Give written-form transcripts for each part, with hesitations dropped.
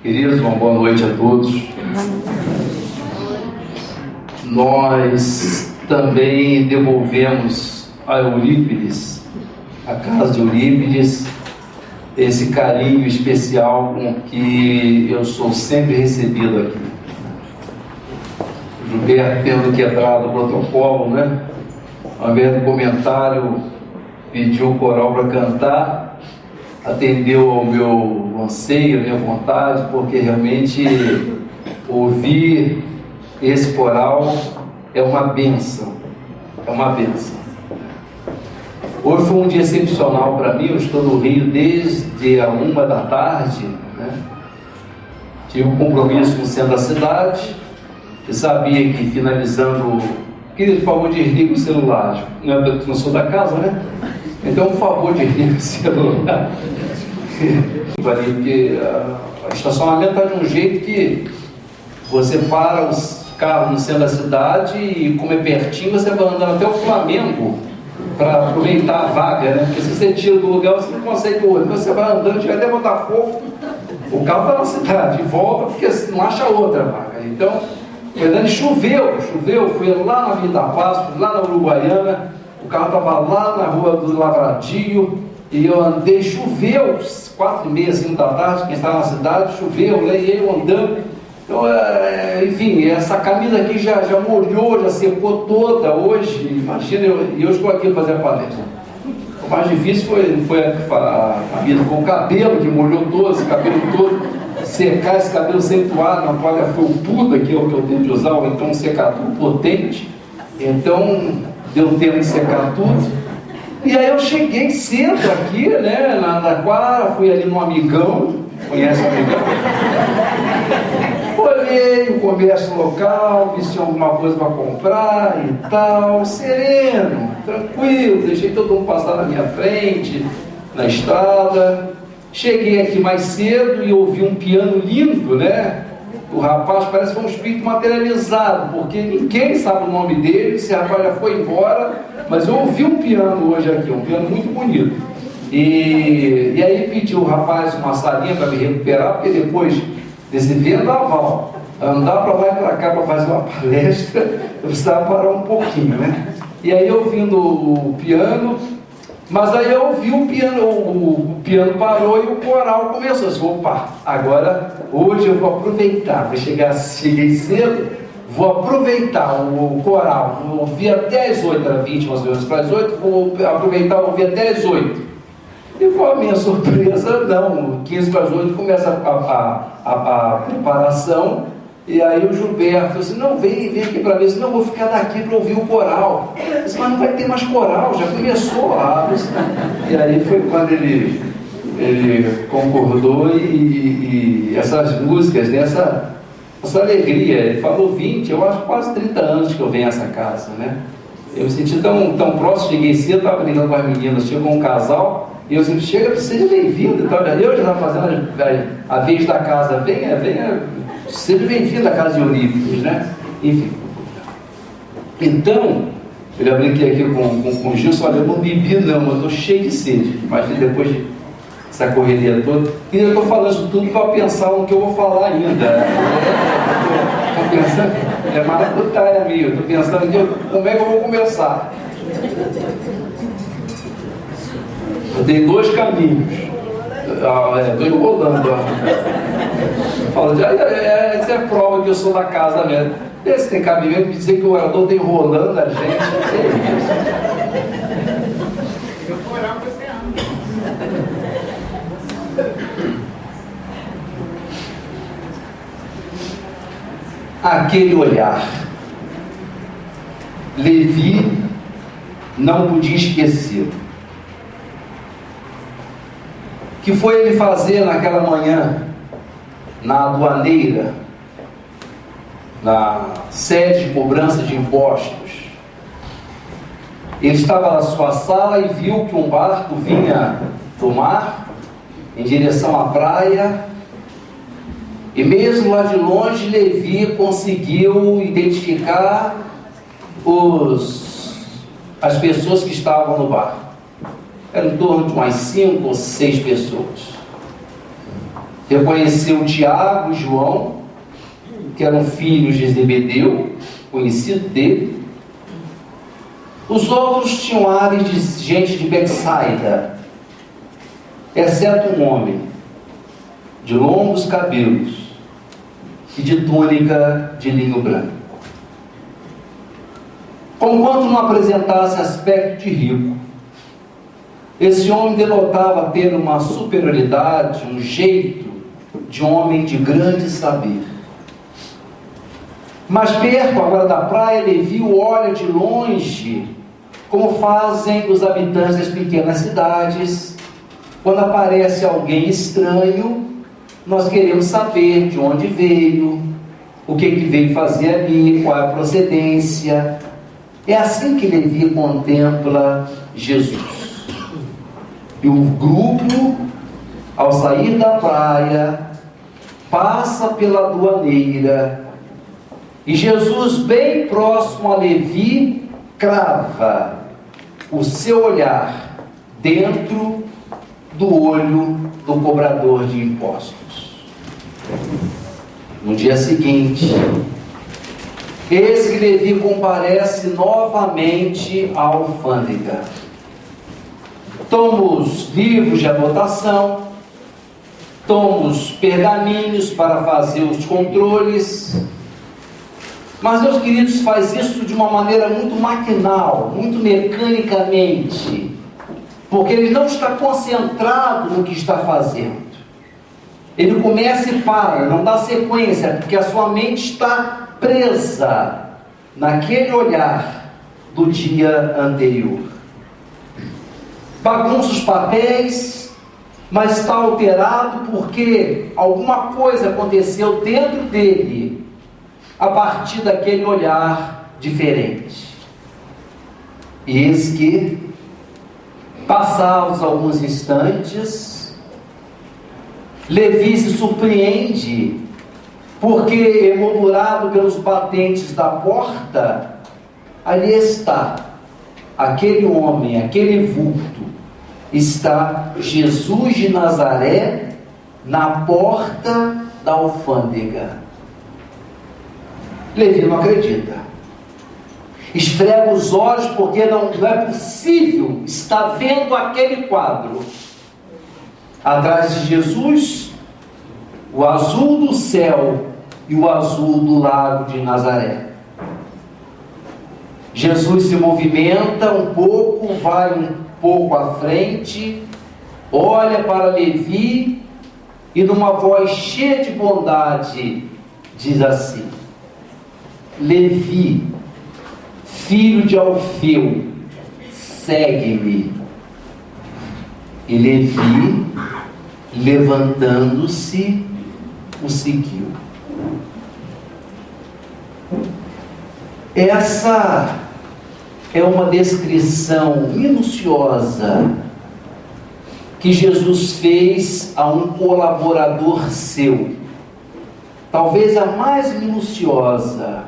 Queridos, uma boa noite a todos. Nós também devolvemos a Eurípides, a casa de Eurípides, esse carinho especial com que eu sou sempre recebido aqui. O Gilberto, tendo quebrado o protocolo, né? Ao invés do comentário, pediu o coral para cantar, atendeu ao meu anseio, à minha vontade, porque realmente ouvir esse coral é uma bênção, é uma bênção. Hoje foi um dia excepcional para mim. Eu estou no Rio desde a 1 da tarde, né? Tive um compromisso no centro da cidade e sabia que finalizando... Querido, por favor, desliga o celular. Não sou da casa, né? Então, por favor, desliga o celular. Porque o estacionamento está de um jeito que você para os carros no centro da cidade e, como é pertinho, você vai andando até o Flamengo para aproveitar a vaga, né? Porque se você tira do lugar, você não consegue o outro. Então você vai andando, chega até Botafogo, o carro está na cidade, e volta porque não acha outra vaga. Então, choveu, fui lá na Avenida da Paz, fui lá na Uruguaiana, o carro estava lá na Rua do Lavradio, e eu andei, choveu, 4h30, 5 da tarde, quem estava na cidade, choveu, e eu andando. Então, enfim, essa camisa aqui já molhou, já secou toda hoje. Imagina, e eu estou aqui fazendo a palestra. O mais difícil foi a vida com o cabelo, que molhou todo, esse cabelo todo, secar esse cabelo sem toalha, uma toalha felpuda, que é o que eu tenho de usar, ou então um secador potente. Então, deu tempo de secar tudo. E aí eu cheguei cedo aqui, né, na quadra, fui ali no Amigão, conhece o Amigão? Olhei o comércio local, vi se tinha alguma coisa para comprar e tal, sereno, tranquilo, deixei todo mundo passar na minha frente, na estrada. Cheguei aqui mais cedo e ouvi um piano lindo, né? O rapaz parece que foi um espírito materializado, porque ninguém sabe o nome dele, esse rapaz já foi embora, mas eu ouvi um piano hoje aqui, um piano muito bonito. E aí pedi o rapaz uma salinha para me recuperar, porque depois desse vendaval, andar para lá e para cá para fazer uma palestra, eu precisava parar um pouquinho, né? E aí ouvindo o piano, mas aí eu ouvi o piano parou e o coral começou. Eu disse, opa, agora, hoje eu vou aproveitar, cheguei cedo, vou aproveitar o coral, vou ouvir até as 8, era 20, mais ou menos para as 8, vou aproveitar e ouvir até as 8. E com a minha surpresa, não, 15 para as 8 começa a preparação, e aí o Gilberto disse, não, vem aqui para ver, senão eu vou ficar daqui para ouvir o coral. Eu disse, mas não vai ter mais coral, já começou lá. E aí foi quando ele concordou e essas músicas, né, essa alegria, ele falou 20, eu acho quase 30 anos que eu venho a essa casa, né? Eu me senti tão próximo, cheguei cedo, estava brincando com as meninas, chegou um casal, e eu sempre chega, seja bem-vindo, então, eu já estava fazendo a vez da casa, venha, seja bem-vindo à casa de Eurípides, né? Enfim. Então, eu já brinquei aqui com o Gilson, olha, eu não bebi não, eu estou cheio de sede, imagina depois dessa correria toda, e eu estou falando isso tudo para pensar no que eu vou falar ainda. Estou pensando, é maracutaia minha, estou pensando aqui, como é que eu vou começar? Eu tenho dois caminhos. Estou enrolando. Falo, isso é prova que eu sou da casa mesmo. Esse tem cabimento de dizer que o orador está enrolando a gente. Eu vou orar para você Aquele olhar. Levi não podia esquecer. O que foi ele fazer naquela manhã, na aduaneira, na sede de cobrança de impostos? Ele estava na sua sala e viu que um barco vinha do mar em direção à praia, e mesmo lá de longe Levi conseguiu identificar as pessoas que estavam no barco. Era em torno de umas 5 ou 6 pessoas. reconheceu Tiago e João, que eram filhos de Zebedeu, conhecido dele. Os outros tinham ares de gente de Betsaida, exceto um homem, de longos cabelos e de túnica de linho branco. Conquanto não apresentasse aspecto de rico, esse homem denotava ter uma superioridade, um jeito de homem de grande saber. Mas perto agora da praia, Levi o olha de longe, como fazem os habitantes das pequenas cidades. Quando aparece alguém estranho, nós queremos saber de onde veio, o que veio fazer ali, qual é a procedência. É assim que Levi contempla Jesus. E o grupo, ao sair da praia, passa pela aduaneira, e Jesus, bem próximo a Levi, crava o seu olhar dentro do olho do cobrador de impostos. No dia seguinte, eis que Levi comparece novamente à alfândega. Toma os livros de anotação, toma os pergaminhos para fazer os controles. Mas, meus queridos, faz isso de uma maneira muito maquinal, muito mecanicamente, porque ele não está concentrado no que está fazendo. Ele começa e para, não dá sequência, porque a sua mente está presa naquele olhar do dia anterior. Bagunça os papéis, mas está alterado porque alguma coisa aconteceu dentro dele a partir daquele olhar diferente. E eis que, passados alguns instantes, Levi se surpreende, porque, emoldurado pelos batentes da porta, ali está aquele homem, aquele vulto, está Jesus de Nazaré na porta da alfândega. Levi não acredita, esfrega os olhos, porque não é possível estar vendo aquele quadro. Atrás de Jesus, o azul do céu e o azul do lago de Nazaré. Jesus se movimenta um pouco, vai um pouco à frente, olha para Levi e, numa voz cheia de bondade, diz assim: Levi, filho de Alfeu, segue-me. E Levi, levantando-se, o seguiu. Essa é uma descrição minuciosa que Jesus fez a um colaborador seu, talvez a mais minuciosa,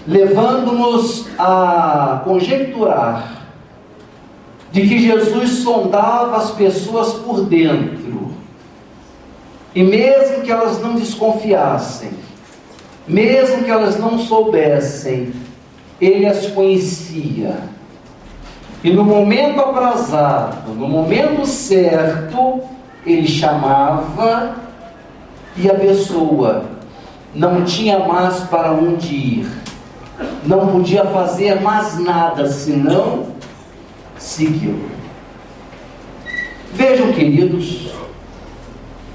levando-nos a conjecturar de que Jesus sondava as pessoas por dentro, e mesmo que elas não desconfiassem, mesmo que elas não soubessem, ele as conhecia, e no momento aprazado, no momento certo, ele chamava, e a pessoa não tinha mais para onde ir, não podia fazer mais nada senão seguiu. Vejam, queridos,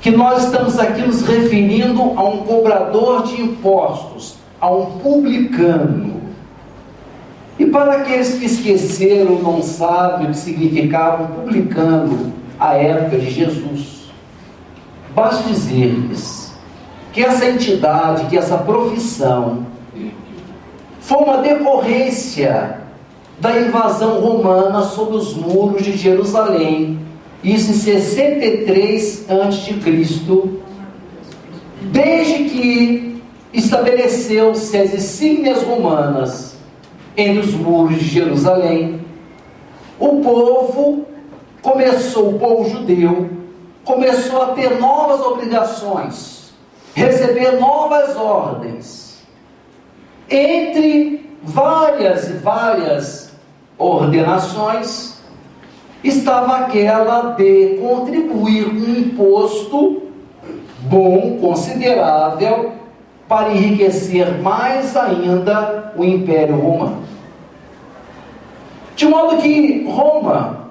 que nós estamos aqui nos referindo a um cobrador de impostos, a um publicano. E para aqueles que esqueceram, não sabem o que significava um publicano à época de Jesus, basta dizer-lhes que essa entidade, que essa profissão, foi uma decorrência da invasão romana sobre os muros de Jerusalém, isso em 63 a.C., desde que estabeleceu-se as insígnias romanas entre os muros de Jerusalém. O povo judeu, começou a ter novas obrigações, receber novas ordens. Entre várias e várias ordenações, estava aquela de contribuir com um imposto bom, considerável, para enriquecer mais ainda o Império Romano. De modo que Roma,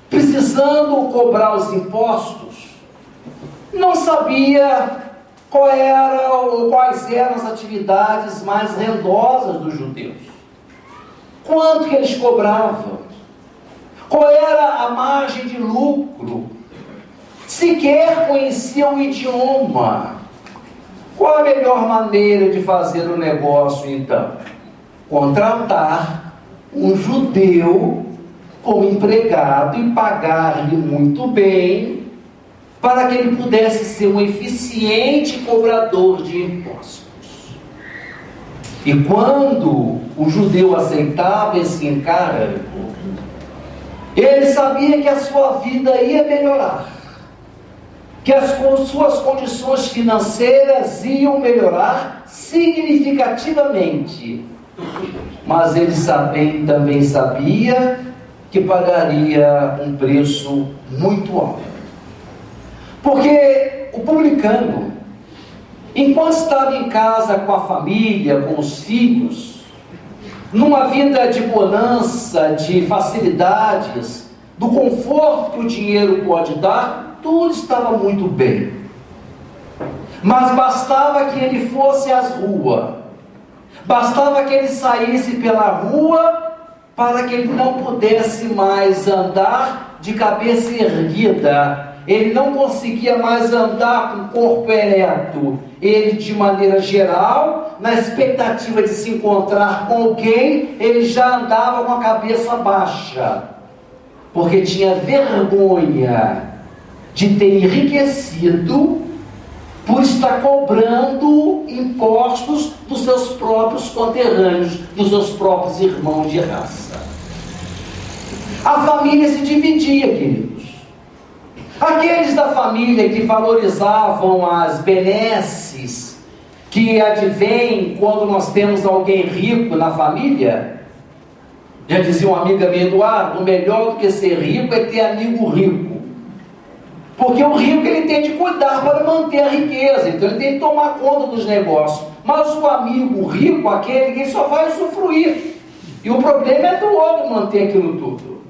precisando cobrar os impostos, não sabia quais eram as atividades mais rendosas dos judeus. Quanto que eles cobravam? Qual era a margem de lucro? Sequer conheciam o idioma. Qual a melhor maneira de fazer o negócio, então? Contratar um judeu como empregado e pagar-lhe muito bem, para que ele pudesse ser um eficiente cobrador de impostos. E quando o judeu aceitava esse encargo, ele sabia que a sua vida ia melhorar, que as suas condições financeiras iam melhorar significativamente. Mas ele também sabia que pagaria um preço muito alto. Porque o publicano, enquanto estava em casa com a família, com os filhos, numa vida de bonança, de facilidades, do conforto que o dinheiro pode dar, tudo estava muito bem. Mas bastava que ele fosse às ruas, bastava que ele saísse pela rua, para que ele não pudesse mais andar de cabeça erguida. Ele não conseguia mais andar com o corpo ereto. Ele, de maneira geral, na expectativa de se encontrar com alguém, ele já andava com a cabeça baixa, porque tinha vergonha de ter enriquecido por estar cobrando impostos dos seus próprios conterrâneos, dos seus próprios irmãos de raça. A família se dividia, queridos. Aqueles da família que valorizavam as benesses que advêm quando nós temos alguém rico na família, já dizia uma amiga minha, Eduardo, o melhor do que ser rico é ter amigo rico. Porque o rico ele tem de cuidar para manter a riqueza, então ele tem de tomar conta dos negócios. Mas o amigo rico, aquele que só vai usufruir. E o problema é do outro manter aquilo tudo.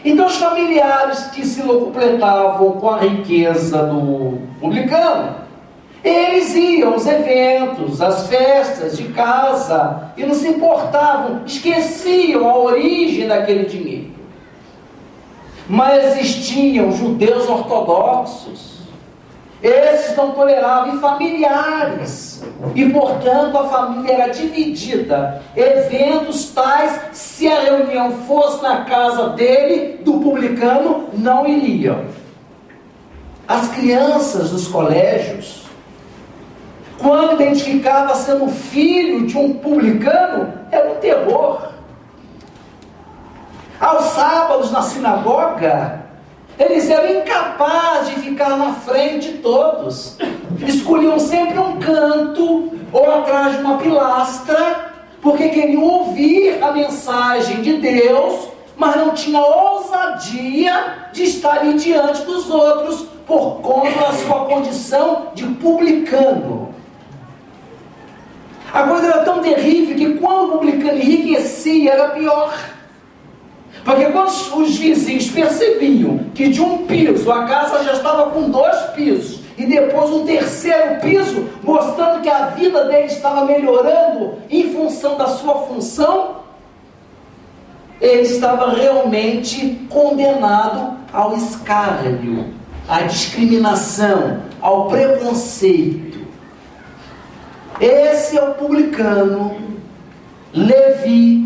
Então os familiares que se locupletavam com a riqueza do publicano, eles iam aos eventos, às festas de casa, e não se importavam, esqueciam a origem daquele dinheiro. Mas existiam judeus ortodoxos, esses não toleravam familiares, e portanto a família era dividida. Eventos tais, se a reunião fosse na casa dele, do publicano, não iriam. As crianças dos colégios, quando identificava sendo filho de um publicano, era um terror. Aos sábados na sinagoga, eles eram incapazes de ficar na frente de todos. Escolhiam sempre um canto ou atrás de uma pilastra, porque queriam ouvir a mensagem de Deus, mas não tinham ousadia de estar ali diante dos outros, por conta da sua condição de publicano. A coisa era tão terrível que quando o publicano enriquecia, era pior. Porque quando os vizinhos percebiam que de um piso a casa já estava com 2 pisos, e depois um 3º piso, mostrando que a vida dele estava melhorando em função da sua função, ele estava realmente condenado ao escárnio, à discriminação, ao preconceito. Esse é o publicano, Levi,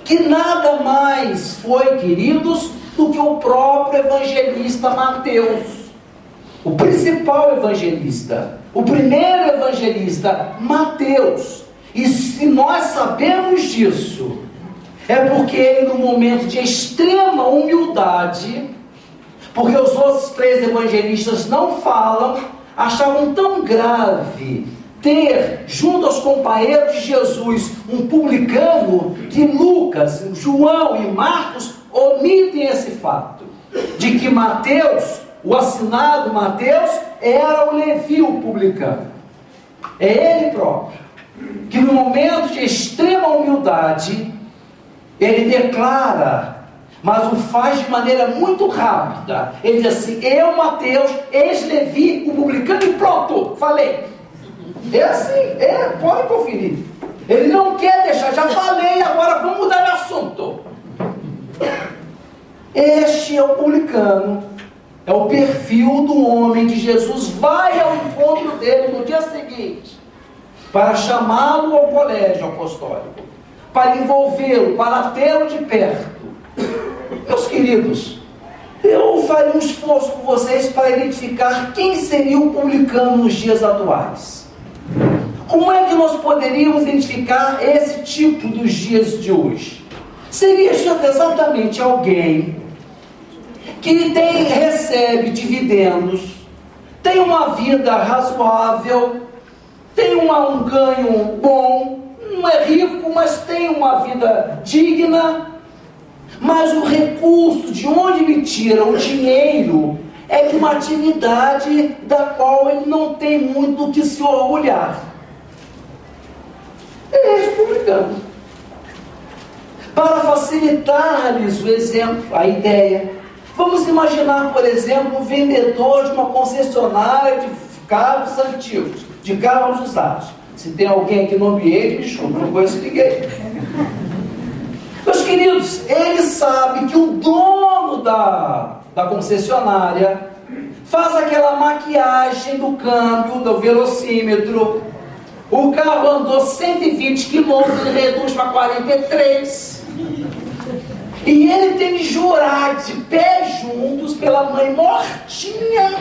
que nada mais foi, queridos, do que o próprio evangelista Mateus, o principal evangelista, o primeiro evangelista, Mateus. E se nós sabemos disso, é porque ele, no momento de extrema humildade, porque os outros 3 evangelistas não falam, achavam tão grave ter, junto aos companheiros de Jesus, um publicano, que Lucas, João e Marcos omitem esse fato, de que Mateus, o assinado Mateus, era o Levi, o publicano. É ele próprio, que no momento de extrema humildade, ele declara, mas o faz de maneira muito rápida. Ele diz assim: eu, Mateus, ex-Levi, o publicano, e pronto, falei. É assim, pode conferir. Ele não quer deixar, já falei, agora vamos mudar de assunto. Este é o publicano, é o perfil do homem que Jesus vai ao encontro dele no dia seguinte, para chamá-lo ao colégio apostólico, para envolvê-lo, para tê-lo de perto. Meus queridos, eu farei um esforço com vocês para identificar quem seria o publicano nos dias atuais. Como é que nós poderíamos identificar esse tipo dos dias de hoje? Seria exatamente alguém que recebe dividendos, tem uma vida razoável, tem um ganho bom, não é rico, mas tem uma vida digna, mas o recurso de onde ele tira o dinheiro é de uma atividade da qual ele não tem muito o que se orgulhar. É isso publicano. Para facilitar-lhes o exemplo, a ideia, vamos imaginar, por exemplo, um vendedor de uma concessionária de carros antigos, de carros usados. Se tem alguém aqui no ambiente, me desculpa, não conheço ninguém. Meus queridos, ele sabe que o dono da concessionária faz aquela maquiagem do câmbio, do velocímetro. O carro andou 120 km e reduz para 43. E ele tem que jurar de pés juntos pela mãe mortinha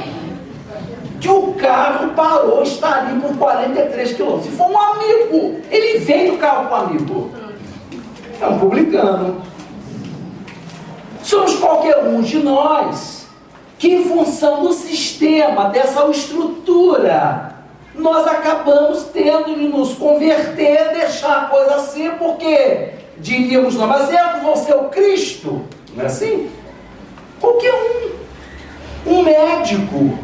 que o carro parou, está ali por 43 km. Se for um amigo, ele vende o carro para o amigo. É um publicano. Somos qualquer um de nós que, em função do sistema, dessa estrutura, nós acabamos tendo de nos converter, deixar a coisa assim, porque diríamos, não, mas eu vou ser o Cristo. Não é assim? Qualquer um. Um médico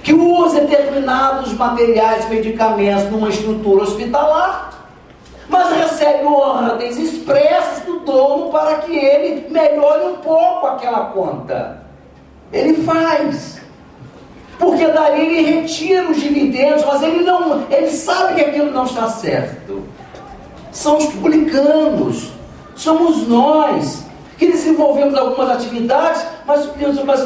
que usa determinados materiais e medicamentos numa estrutura hospitalar, mas recebe ordens expressas do dono para que ele melhore um pouco aquela conta. Ele faz. Porque dali ele retira os dividendos, mas ele sabe que aquilo não está certo. São os publicanos, somos nós que desenvolvemos algumas atividades, mas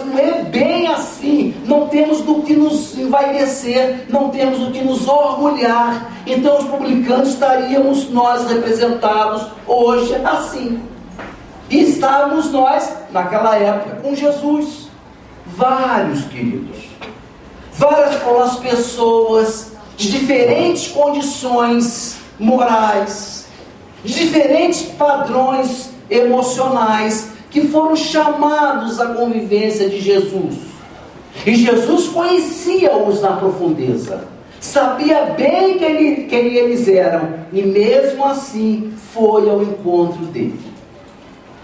não é bem assim. Não temos do que nos envaidecer, não temos do que nos orgulhar. Então os publicanos estaríamos nós representados hoje assim. E estávamos nós, naquela época, com Jesus. Vários, queridos. Várias foram as pessoas de diferentes condições morais, de diferentes padrões emocionais, que foram chamados à convivência de Jesus. E Jesus conhecia-os na profundeza, sabia bem quem eles eram, e mesmo assim foi ao encontro dele.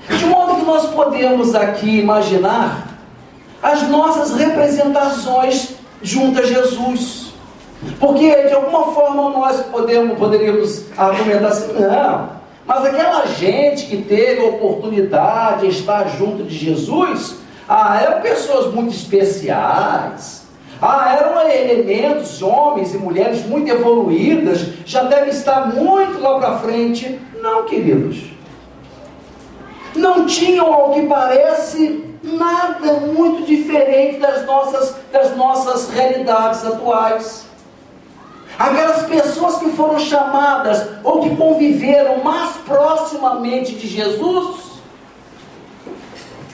De modo que nós podemos aqui imaginar as nossas representações junto a Jesus. Porque de alguma forma nós poderíamos argumentar assim, não, mas aquela gente que teve a oportunidade de estar junto de Jesus, eram pessoas muito especiais, eram elementos, homens e mulheres muito evoluídas, já devem estar muito lá para frente. Não, queridos, não tinham, ao que parece, nada muito diferente das nossas realidades atuais. Aquelas pessoas que foram chamadas ou que conviveram mais proximamente de Jesus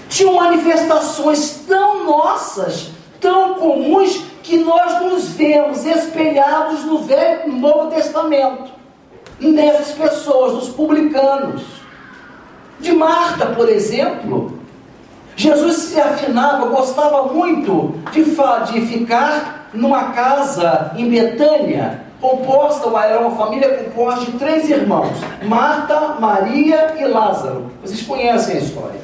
tinham manifestações tão nossas, tão comuns, que nós nos vemos espelhados no Velho e no Novo Testamento, nessas pessoas, nos publicanos. De Marta, por exemplo, Jesus se afinava, gostava muito de ficar numa casa em Betânia, era uma família composta de 3 irmãos, Marta, Maria e Lázaro. Vocês conhecem a história.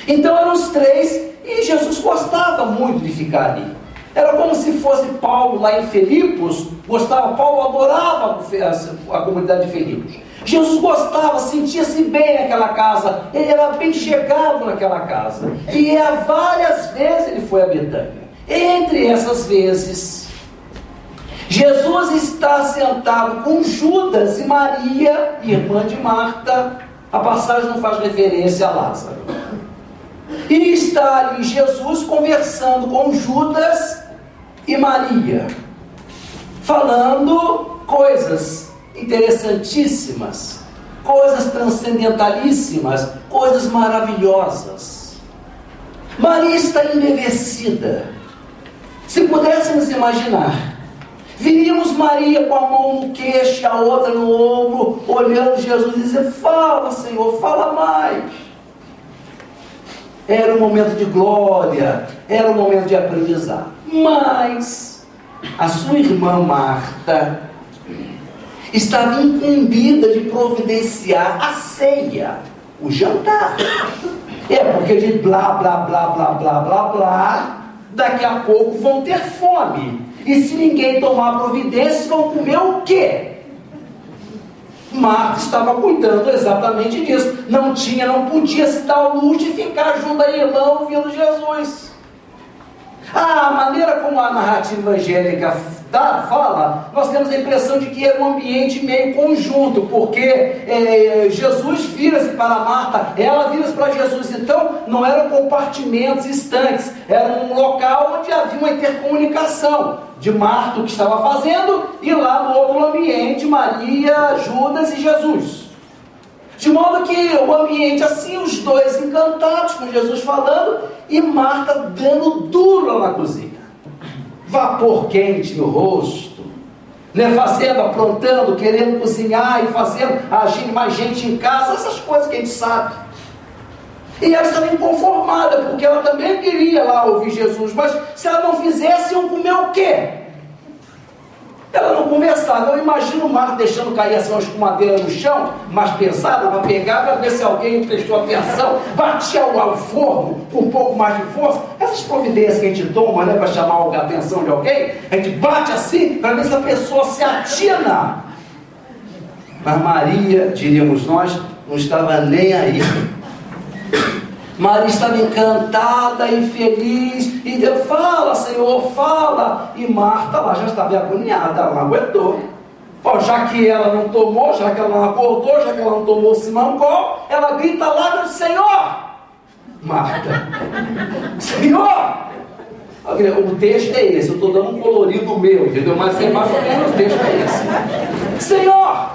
Então eram os 3 e Jesus gostava muito de ficar ali. Era como se fosse Paulo lá em Filipos, Paulo adorava a comunidade de Filipos. Jesus gostava, sentia-se bem naquela casa, ele era bem chegado naquela casa. E várias vezes ele foi a Betânia. Entre essas vezes, Jesus está sentado com Judas e Maria, irmã de Marta. A passagem não faz referência a Lázaro. E está ali Jesus conversando com Judas e Maria, falando coisas interessantíssimas, coisas transcendentalíssimas, coisas maravilhosas. Maria está embevecida. Se pudéssemos imaginar, viríamos Maria com a mão no queixo e a outra no ombro, olhando Jesus e dizendo: fala, Senhor, fala mais. Era um momento de glória, era um momento de aprendizado. Mas a sua irmã Marta estava incumbida de providenciar a ceia, o jantar. Porque de blá, blá, blá, blá, blá, blá, blá, daqui a pouco vão ter fome. E se ninguém tomar providência, vão comer o quê? Marta estava cuidando exatamente disso. Não podia se dar o luxo de ficar junto à irmã ouvindo Jesus. A maneira como a narrativa evangélica fala, nós temos a impressão de que era um ambiente meio conjunto, porque Jesus vira-se para Marta, ela vira-se para Jesus. Então não eram compartimentos estanques, era um local onde havia uma intercomunicação de Marta, o que estava fazendo, e lá no outro ambiente Maria, Judas e Jesus. De modo que o ambiente assim, os 2 encantados com Jesus falando, e Marta dando duro lá na cozinha. Vapor quente no rosto, fazendo, aprontando, querendo cozinhar e fazendo, agindo mais gente em casa, essas coisas que a gente sabe. E ela estava inconformada, porque ela também queria lá ouvir Jesus, mas se ela não fizesse, iam comer o quê? Ela não conversava. Eu imagino o Marta deixando cair assim uma escumadeira no chão, mais pesada, para pegar, para ver se alguém prestou atenção, batia o forno com um pouco mais de força. Essas providências que a gente toma, para chamar a atenção de alguém, a gente bate assim, para ver se a pessoa se atina. Mas Maria, diríamos nós, não estava nem aí. Maria estava encantada e feliz, e Deus: fala, Senhor, fala. E Marta lá já estava agoniada, ela não aguentou. Já que ela não tomou, já que ela não acordou, já que ela não tomou o simancol, ela grita lá e diz: Senhor! Marta, Senhor! O texto é esse, eu estou dando um colorido meu, entendeu? Mas é mais ou menos o texto é esse. Senhor,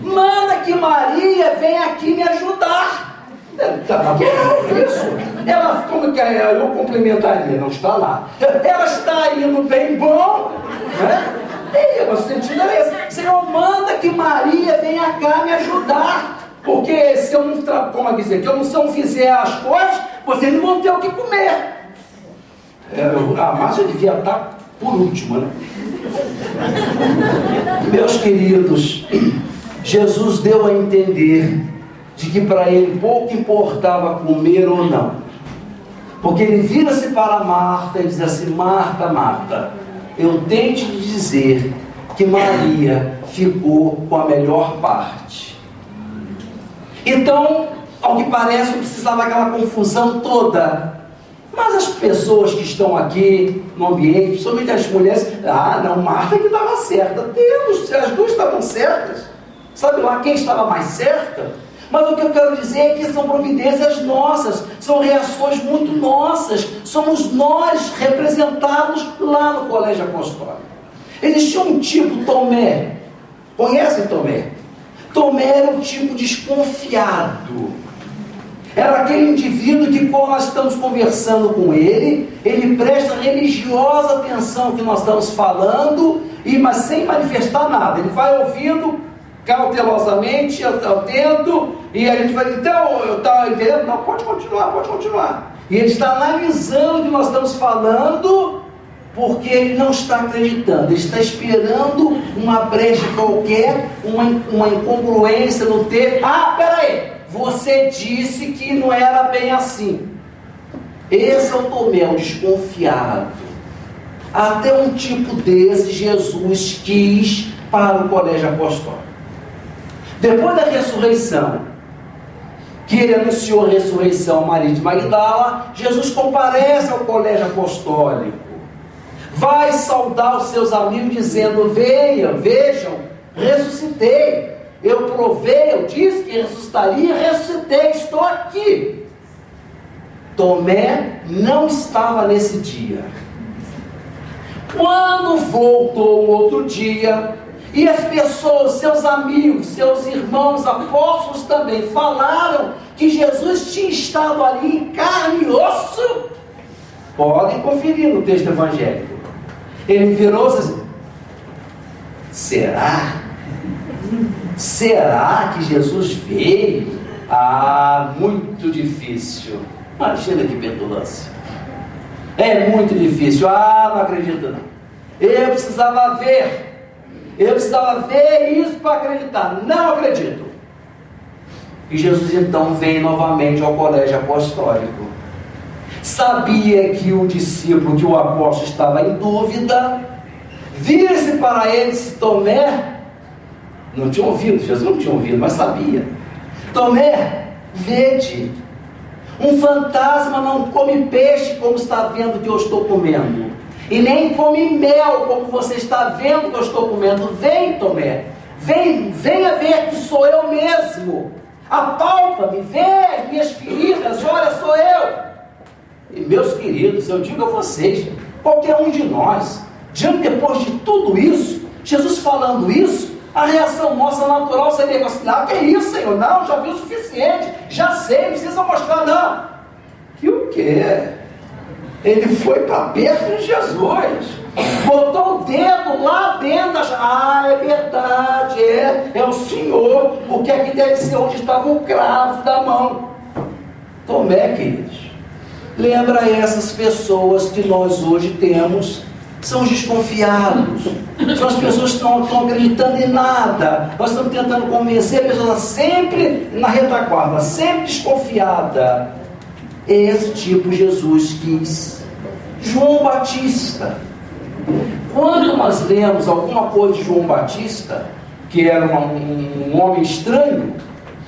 manda que Maria venha aqui me ajudar. Tá bom, isso. Ela, como que eu complementaria? Não está lá. Ela está indo bem bom, né? E o sentido é esse: Senhor, manda que Maria venha cá me ajudar, porque se eu não fizer as coisas, vocês não vão ter o que comer. A Márcia devia estar por último, né? Meus queridos, Jesus deu a entender de que para ele pouco importava comer ou não, porque ele vira-se para Marta e diz assim: Marta, Marta, eu tenho de dizer que Maria ficou com a melhor parte. Então, ao que parece, não precisava daquela confusão toda. Mas as pessoas que estão aqui no ambiente, principalmente as mulheres: não, Marta que estava certa. Deus, as 2 estavam certas. Sabe lá quem estava mais certa? Mas o que eu quero dizer é que são providências nossas, são reações muito nossas, somos nós representados lá no colégio apostólico. Existia um tipo, Tomé, conhece Tomé? Tomé era um tipo desconfiado, era aquele indivíduo que, quando nós estamos conversando com ele presta religiosa atenção ao que nós estamos falando, mas sem manifestar nada. Ele vai ouvindo cautelosamente, atento, e a gente vai: então, eu estava entendendo? Não, pode continuar. E ele está analisando o que nós estamos falando, porque ele não está acreditando, ele está esperando uma brecha qualquer, uma incongruência no texto. Ah, peraí, você disse que não era bem assim. Esse é o Tomé, o desconfiado. Até um tipo desse Jesus quis para o colégio apostólico. Depois da ressurreição, que ele anunciou a ressurreição a Maria de Magdala, Jesus comparece ao colégio apostólico, vai saudar os seus amigos dizendo: vejam, ressuscitei, eu provei, eu disse que ressuscitaria, ressuscitei, estou aqui. Tomé não estava nesse dia. Quando voltou um outro dia, e as pessoas, seus amigos, seus irmãos apóstolos também falaram que Jesus tinha estado ali em carne e osso, podem conferir no texto evangélico. Ele virou-se assim: será que Jesus veio? Ah, muito difícil. Imagina que petulância. É muito difícil. Ah, não acredito não. Eu precisava ver isso para acreditar. Não acredito. E Jesus então vem novamente ao colégio apostólico. Sabia que o discípulo, que o apóstolo estava em dúvida, vira-se para ele, se Tomé, não tinha ouvido, Jesus não tinha ouvido, mas sabia. Tomé, vede, um fantasma não come peixe como está vendo que eu estou comendo, e nem come mel como você está vendo que eu estou comendo. Vem, Tomé, venha ver que sou eu mesmo. Apalpa-me, vê as minhas feridas, olha, sou eu. E meus queridos, eu digo a vocês, qualquer um de nós, depois de tudo isso, Jesus falando isso, a reação nossa natural seria assim: não, que é isso, Senhor? Não, já vi o suficiente, já sei, não precisa mostrar não. E o quê? Ele foi para perto de Jesus, botou o dedo lá dentro, é verdade, é o Senhor, porque aqui deve ser onde estava o cravo da mão. Tomé, queridos, lembra essas pessoas que nós hoje temos, são os desconfiados, são as pessoas que não estão acreditando em nada. Nós estamos tentando convencer a pessoa sempre na retaguarda, sempre desconfiada. Esse tipo Jesus quis. João Batista, quando nós lemos alguma coisa de João Batista, que era um homem estranho,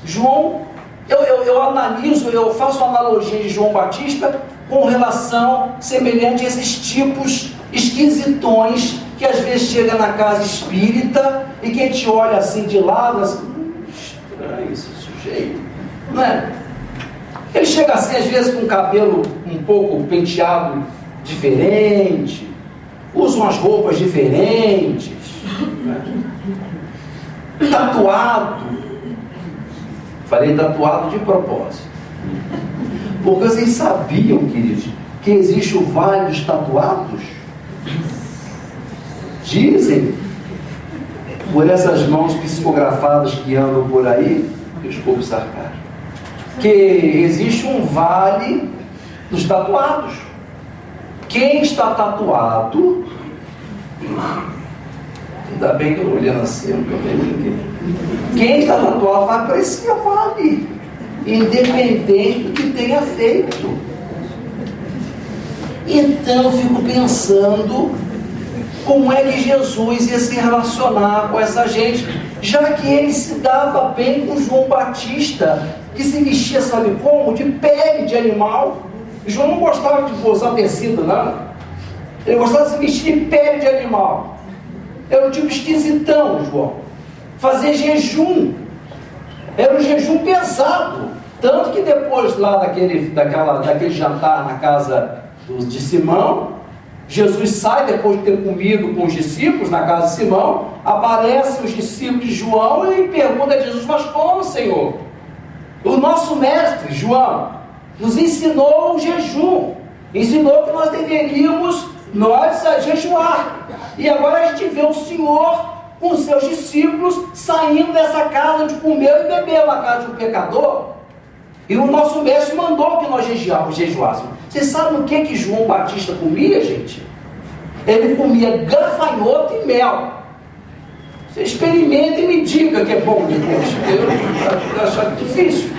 João, eu analiso, eu faço uma analogia de João Batista com relação semelhante a esses tipos esquisitões que às vezes chega na casa espírita e que a gente olha assim de lado, assim, estranho esse sujeito, não é? Ele chega assim às vezes com o cabelo um pouco penteado diferente, usa umas roupas diferentes, né? Tatuado. Falei tatuado de propósito, porque vocês sabiam, queridos, que existe o vale dos tatuados? Dizem, por essas mãos psicografadas que andam por aí, desculpe sarcasmo, que existe um vale dos tatuados. Quem está tatuado, ainda bem que eu olhando assim, eu não vejo ninguém. Quem está tatuado vai para esse vale, independente do que tenha feito. Então eu fico pensando como é que Jesus ia se relacionar com essa gente, já que ele se dava bem com João Batista, que se vestia, sabe como? De pele de animal. João não gostava de usar tecido, não. Ele gostava de se vestir de pele de animal. Era um tipo esquisitão, João. Fazer jejum. Era um jejum pesado. Tanto que depois lá daquele jantar na casa de Simão, Jesus sai depois de ter comido com os discípulos na casa de Simão, aparecem os discípulos de João e perguntam a Jesus: mas como, Senhor? O nosso mestre, João, nos ensinou o jejum, ensinou que nós deveríamos jejuar, e agora a gente vê o Senhor com os seus discípulos saindo dessa casa onde comeu e bebeu, na casa de um pecador. E o nosso mestre mandou que nós jejuássemos. Vocês sabem o que João Batista comia, gente? Ele comia gafanhoto e mel. Você experimenta e me diga que é bom depois. Eu acho difícil.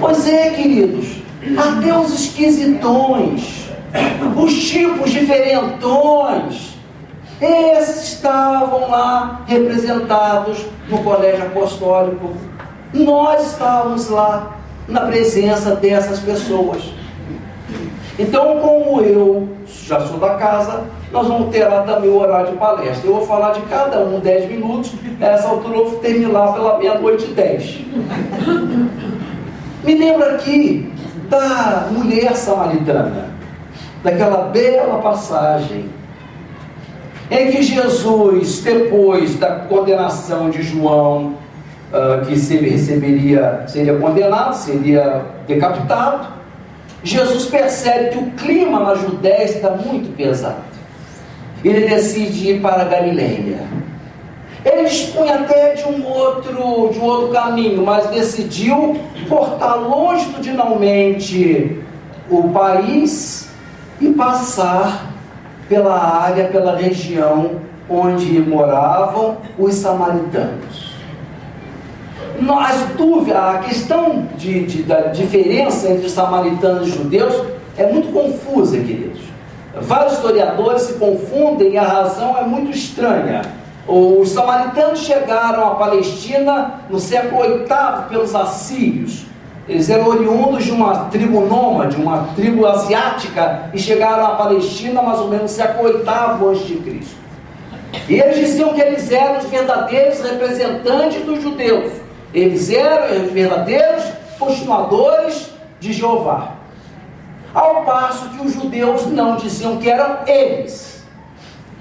Pois é, queridos, até os esquisitões, os tipos diferentões, esses estavam lá representados no colégio apostólico. Nós estávamos lá na presença dessas pessoas. Então, como eu já sou da casa, nós vamos ter lá também o horário de palestra. Eu vou falar de cada um 10 minutos. Nessa altura eu vou terminar pela meia-noite e 10. Me lembro aqui da mulher samaritana, daquela bela passagem em que Jesus, depois da condenação de João, que seria condenado, seria decapitado, Jesus percebe que o clima na Judéia está muito pesado. Ele decide ir para a Galileia. Ele dispunha até de um outro caminho, mas decidiu cortar longitudinalmente o país e passar pela área, pela região onde moravam os samaritanos. A questão da diferença entre os samaritanos e os judeus é muito confusa, queridos. Vários historiadores se confundem e a razão é muito estranha. Os samaritanos chegaram à Palestina no século VIII pelos assírios. Eles eram oriundos de uma tribo nômade, uma tribo asiática, e chegaram à Palestina mais ou menos no século VIII a.C. E eles diziam que eles eram os verdadeiros representantes dos judeus. Eles eram os verdadeiros continuadores de Jeová. Ao passo que os judeus não diziam que eram eles.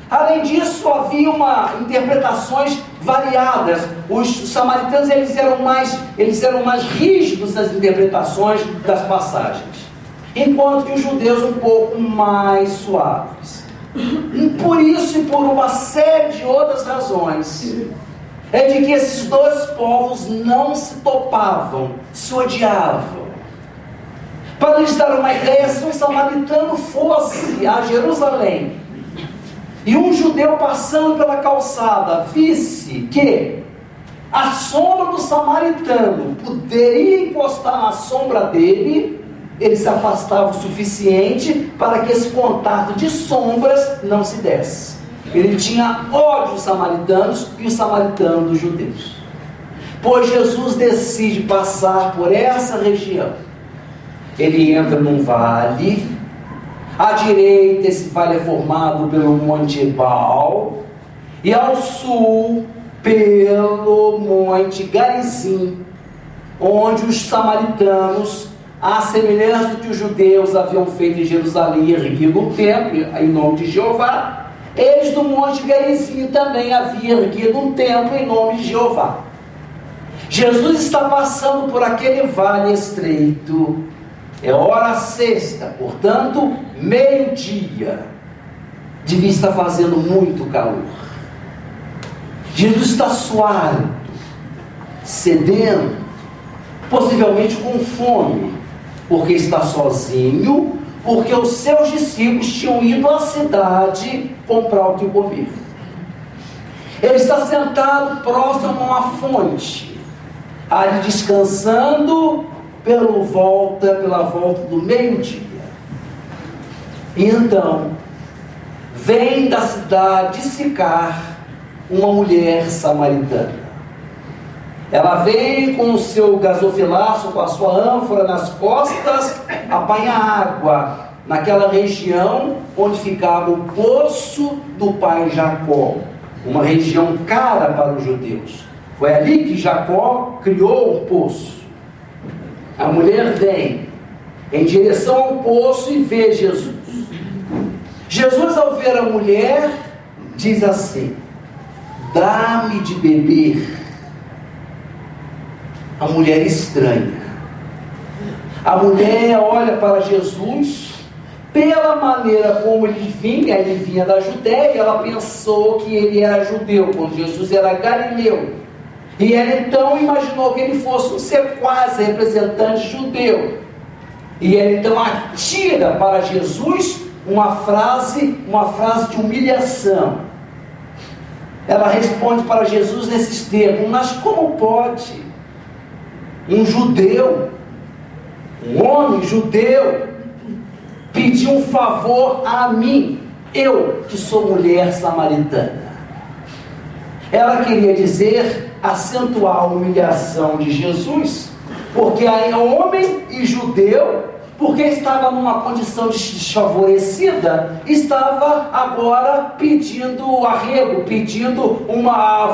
Além disso, havia interpretações variadas. Os samaritanos eles eram mais rígidos nas interpretações das passagens, enquanto que os judeus um pouco mais suaves. Por isso e por uma série de outras razões, é de que esses dois povos não se topavam, se odiavam. Para lhes dar uma ideia, se um samaritano fosse a Jerusalém e um judeu passando pela calçada visse que a sombra do samaritano poderia encostar na sombra dele, ele se afastava o suficiente para que esse contato de sombras não se desse. Ele tinha ódio dos samaritanos e os samaritanos dos judeus. Pois Jesus decide passar por essa região. Ele entra num vale. À direita, esse vale é formado pelo Monte Ebal, e ao sul, pelo Monte Garizim, onde os samaritanos, à semelhança do que os judeus haviam feito em Jerusalém, erguido um templo em nome de Jeová, eles do Monte Garizim também haviam erguido um templo em nome de Jeová. Jesus está passando por aquele vale estreito. É hora sexta, portanto, meio-dia. Devia estar fazendo muito calor. Jesus está suado, sedento, possivelmente com fome, porque está sozinho, porque os seus discípulos tinham ido à cidade comprar o que comer. Ele está sentado próximo a uma fonte, ali descansando pela volta do meio-dia. E então vem da cidade de Sicar uma mulher samaritana. Ela vem com o seu gasofilaço, com a sua ânfora nas costas, apanhar água naquela região onde ficava o poço do pai Jacó, uma região cara para os judeus. Foi ali que Jacó criou o poço. A mulher vem em direção ao poço e vê Jesus. Jesus, ao ver a mulher, diz assim: dá-me de beber. A mulher estranha. A mulher olha para Jesus, pela maneira como ele vinha da Judéia, ela pensou que ele era judeu, quando Jesus era galileu. E ela então imaginou que ele fosse um sequaz, representante judeu. E ela então atira para Jesus uma frase de humilhação. Ela responde para Jesus nesses termos: mas como pode um judeu, um homem judeu, pedir um favor a mim, eu que sou mulher samaritana? Ela queria dizer, acentuar a humilhação de Jesus, porque aí é homem e judeu, porque estava numa condição desfavorecida, estava agora pedindo arrego, pedindo um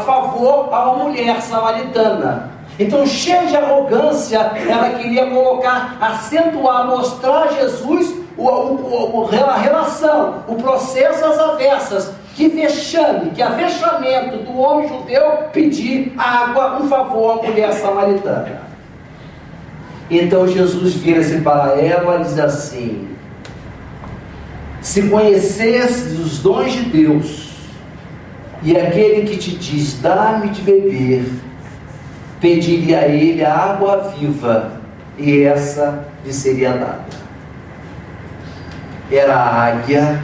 favor a uma mulher samaritana. Então, cheia de arrogância, ela queria colocar, acentuar, mostrar a Jesus a relação, o processo às avessas. Que vexame, que avexamento do homem judeu pedir água, um favor à mulher samaritana. Então Jesus vira-se para ela e diz assim: se conhecesses os dons de Deus, e aquele que te diz, dá-me de beber, pediria a ele a água viva, e essa lhe seria dada. Era a águia,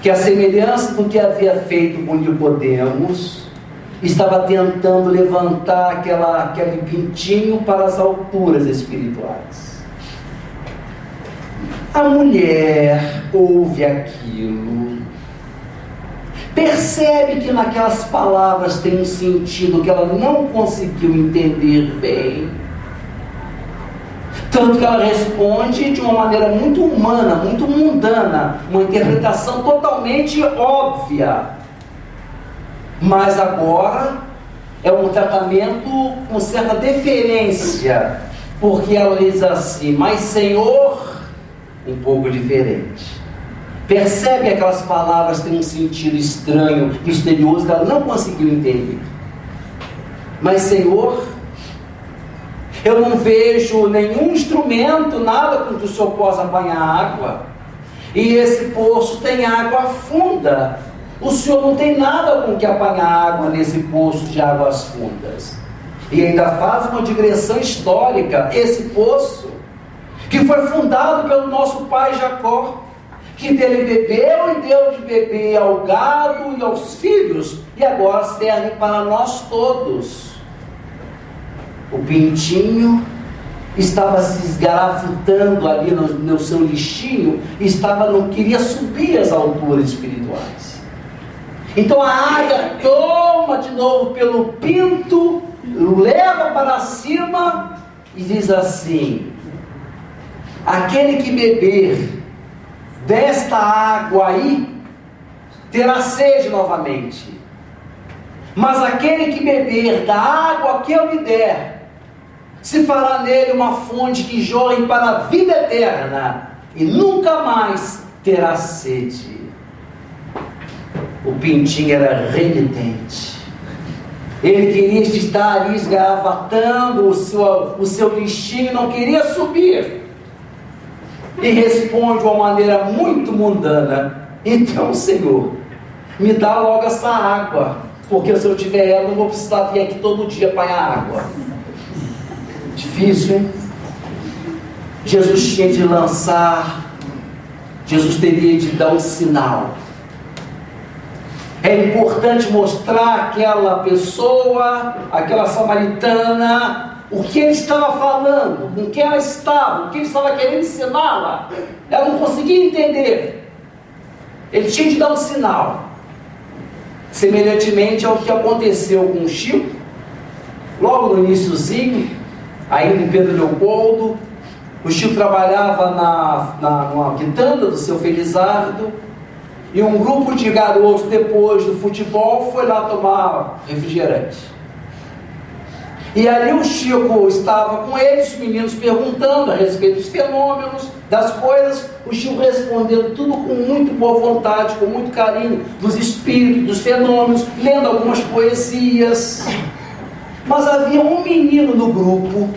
que a semelhança do que havia feito com Nicodemos, estava tentando levantar aquele pintinho para as alturas espirituais. A mulher ouve aquilo, percebe que naquelas palavras tem um sentido que ela não conseguiu entender bem, tanto que ela responde de uma maneira muito humana, muito mundana, uma interpretação totalmente óbvia. Mas agora é um tratamento com certa deferência, porque ela diz assim: mas Senhor, um pouco diferente. Percebe que aquelas palavras têm um sentido estranho, misterioso, que ela não conseguiu entender. Mas Senhor, eu não vejo nenhum instrumento, nada com que o Senhor possa apanhar água. E esse poço tem água funda. O Senhor não tem nada com que apanhar água nesse poço de águas fundas. E ainda faz uma digressão histórica. Esse poço, que foi fundado pelo nosso pai Jacó, que dele bebeu e deu de beber ao gado e aos filhos, e agora serve para nós todos. O pintinho estava se esgarafutando ali no seu lixinho, não queria subir às alturas espirituais. Então a águia toma de novo pelo pinto, leva para cima e diz assim: aquele que beber desta água aí terá sede novamente, mas aquele que beber da água que eu lhe der, se fará nele uma fonte que jorre para a vida eterna, e nunca mais terá sede. O pintinho era renitente. Ele queria estar ali esgaravatando o seu lixinho, não queria subir. E responde de uma maneira muito mundana: então, Senhor, me dá logo essa água, porque se eu tiver ela, não vou precisar vir aqui todo dia apanhar água. Difícil, hein? Jesus tinha de lançar, Jesus teria de dar um sinal. É importante mostrar àquela pessoa, aquela samaritana, o que ele estava falando, com quem ela estava, o que ele estava querendo ensiná-la. Ela não conseguia entender. Ele tinha de dar um sinal. Semelhantemente ao que aconteceu com o Chico, logo no iniciozinho, ainda em Pedro Leopoldo. O Chico trabalhava numa quitanda do seu Felizardo, e um grupo de garotos, depois do futebol, foi lá tomar refrigerante. E ali o Chico estava com eles, os meninos perguntando a respeito dos fenômenos, das coisas, o Chico respondendo tudo com muito boa vontade, com muito carinho, dos espíritos, dos fenômenos, lendo algumas poesias. Mas havia um menino no grupo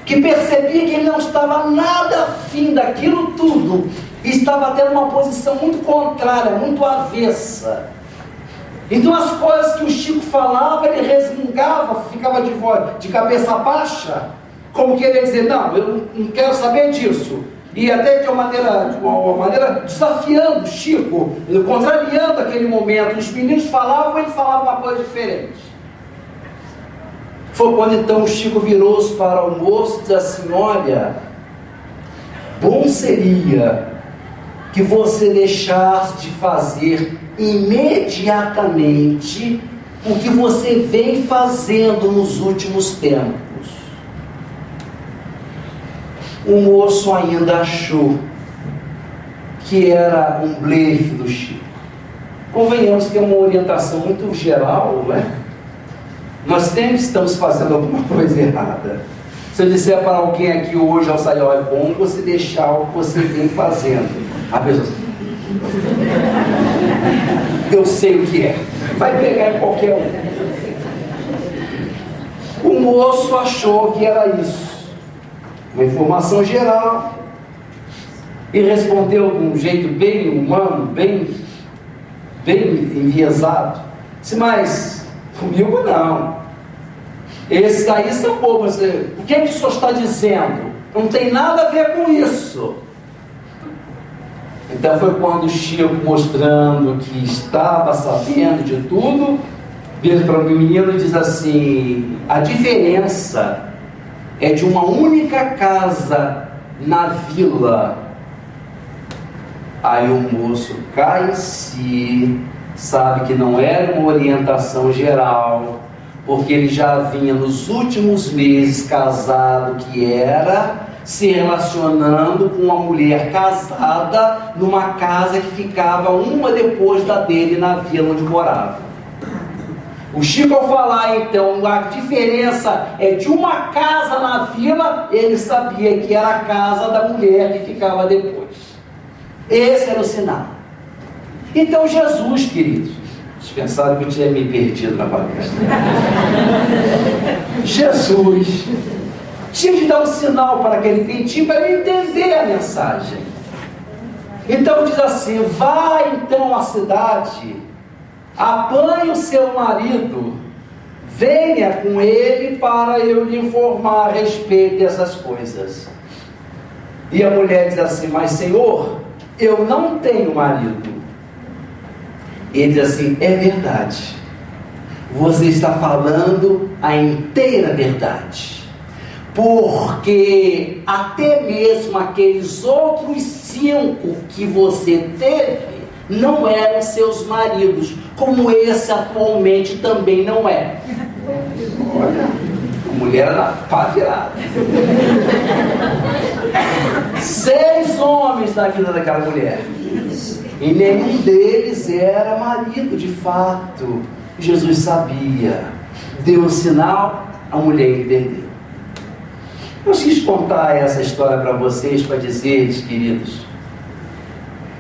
que percebia que ele não estava nada afim daquilo tudo, e estava tendo uma posição muito contrária, muito avessa. Então as coisas que o Chico falava, ele resmungava, ficava de cabeça baixa, como queria dizer, não, eu não quero saber disso. E até de uma maneira desafiando o Chico, contrariando aquele momento. Os meninos falavam, ele falava uma coisa diferente. Foi quando então o Chico virou-se para o moço e disse assim: olha, bom seria que você deixasse de fazer imediatamente o que você vem fazendo nos últimos tempos. O moço ainda achou que era um blefe do Chico. Convenhamos que é uma orientação muito geral, né? Nós sempre estamos fazendo alguma coisa errada. Se eu disser para alguém aqui hoje ao sair, é bom você deixar o que você vem fazendo, a pessoa diz, eu sei o que é, vai pegar em qualquer um. O moço achou que era isso, uma informação geral, e respondeu de um jeito bem humano, bem enviesado. Disse, mas comigo não. Esses daí são bobos. O que é que o senhor está dizendo? Não tem nada a ver com isso. Então foi quando o Chico, mostrando que estava sabendo de tudo, vira para o menino e diz assim: a diferença é de uma única casa na vila. Aí o moço cai em si, sabe que não era uma orientação geral, porque ele já vinha nos últimos meses casado, que era se relacionando com uma mulher casada numa casa que ficava uma depois da dele na vila onde morava. O Chico, ao falar então a diferença é de uma casa na vila, ele sabia que era a casa da mulher que ficava depois. Esse era o sinal. Então Jesus, queridos, vocês pensaram que eu tinha me perdido na palestra. Jesus tinha de dar um sinal para aquele pintinho, para ele entender a mensagem. Então diz assim: vai então à cidade, apanhe o seu marido, venha com ele para eu lhe informar a respeito dessas coisas. E a mulher diz assim: mas Senhor, eu não tenho marido. Ele diz assim: é verdade, você está falando a inteira verdade, porque até mesmo aqueles outros 5 que você teve não eram seus maridos, como esse atualmente também não é. Olha, a mulher era pá virada. 6 homens na vida daquela mulher, e nenhum deles era marido de fato. Jesus sabia, deu o sinal, a mulher entendeu. Eu quis contar essa história para vocês, para dizer, queridos,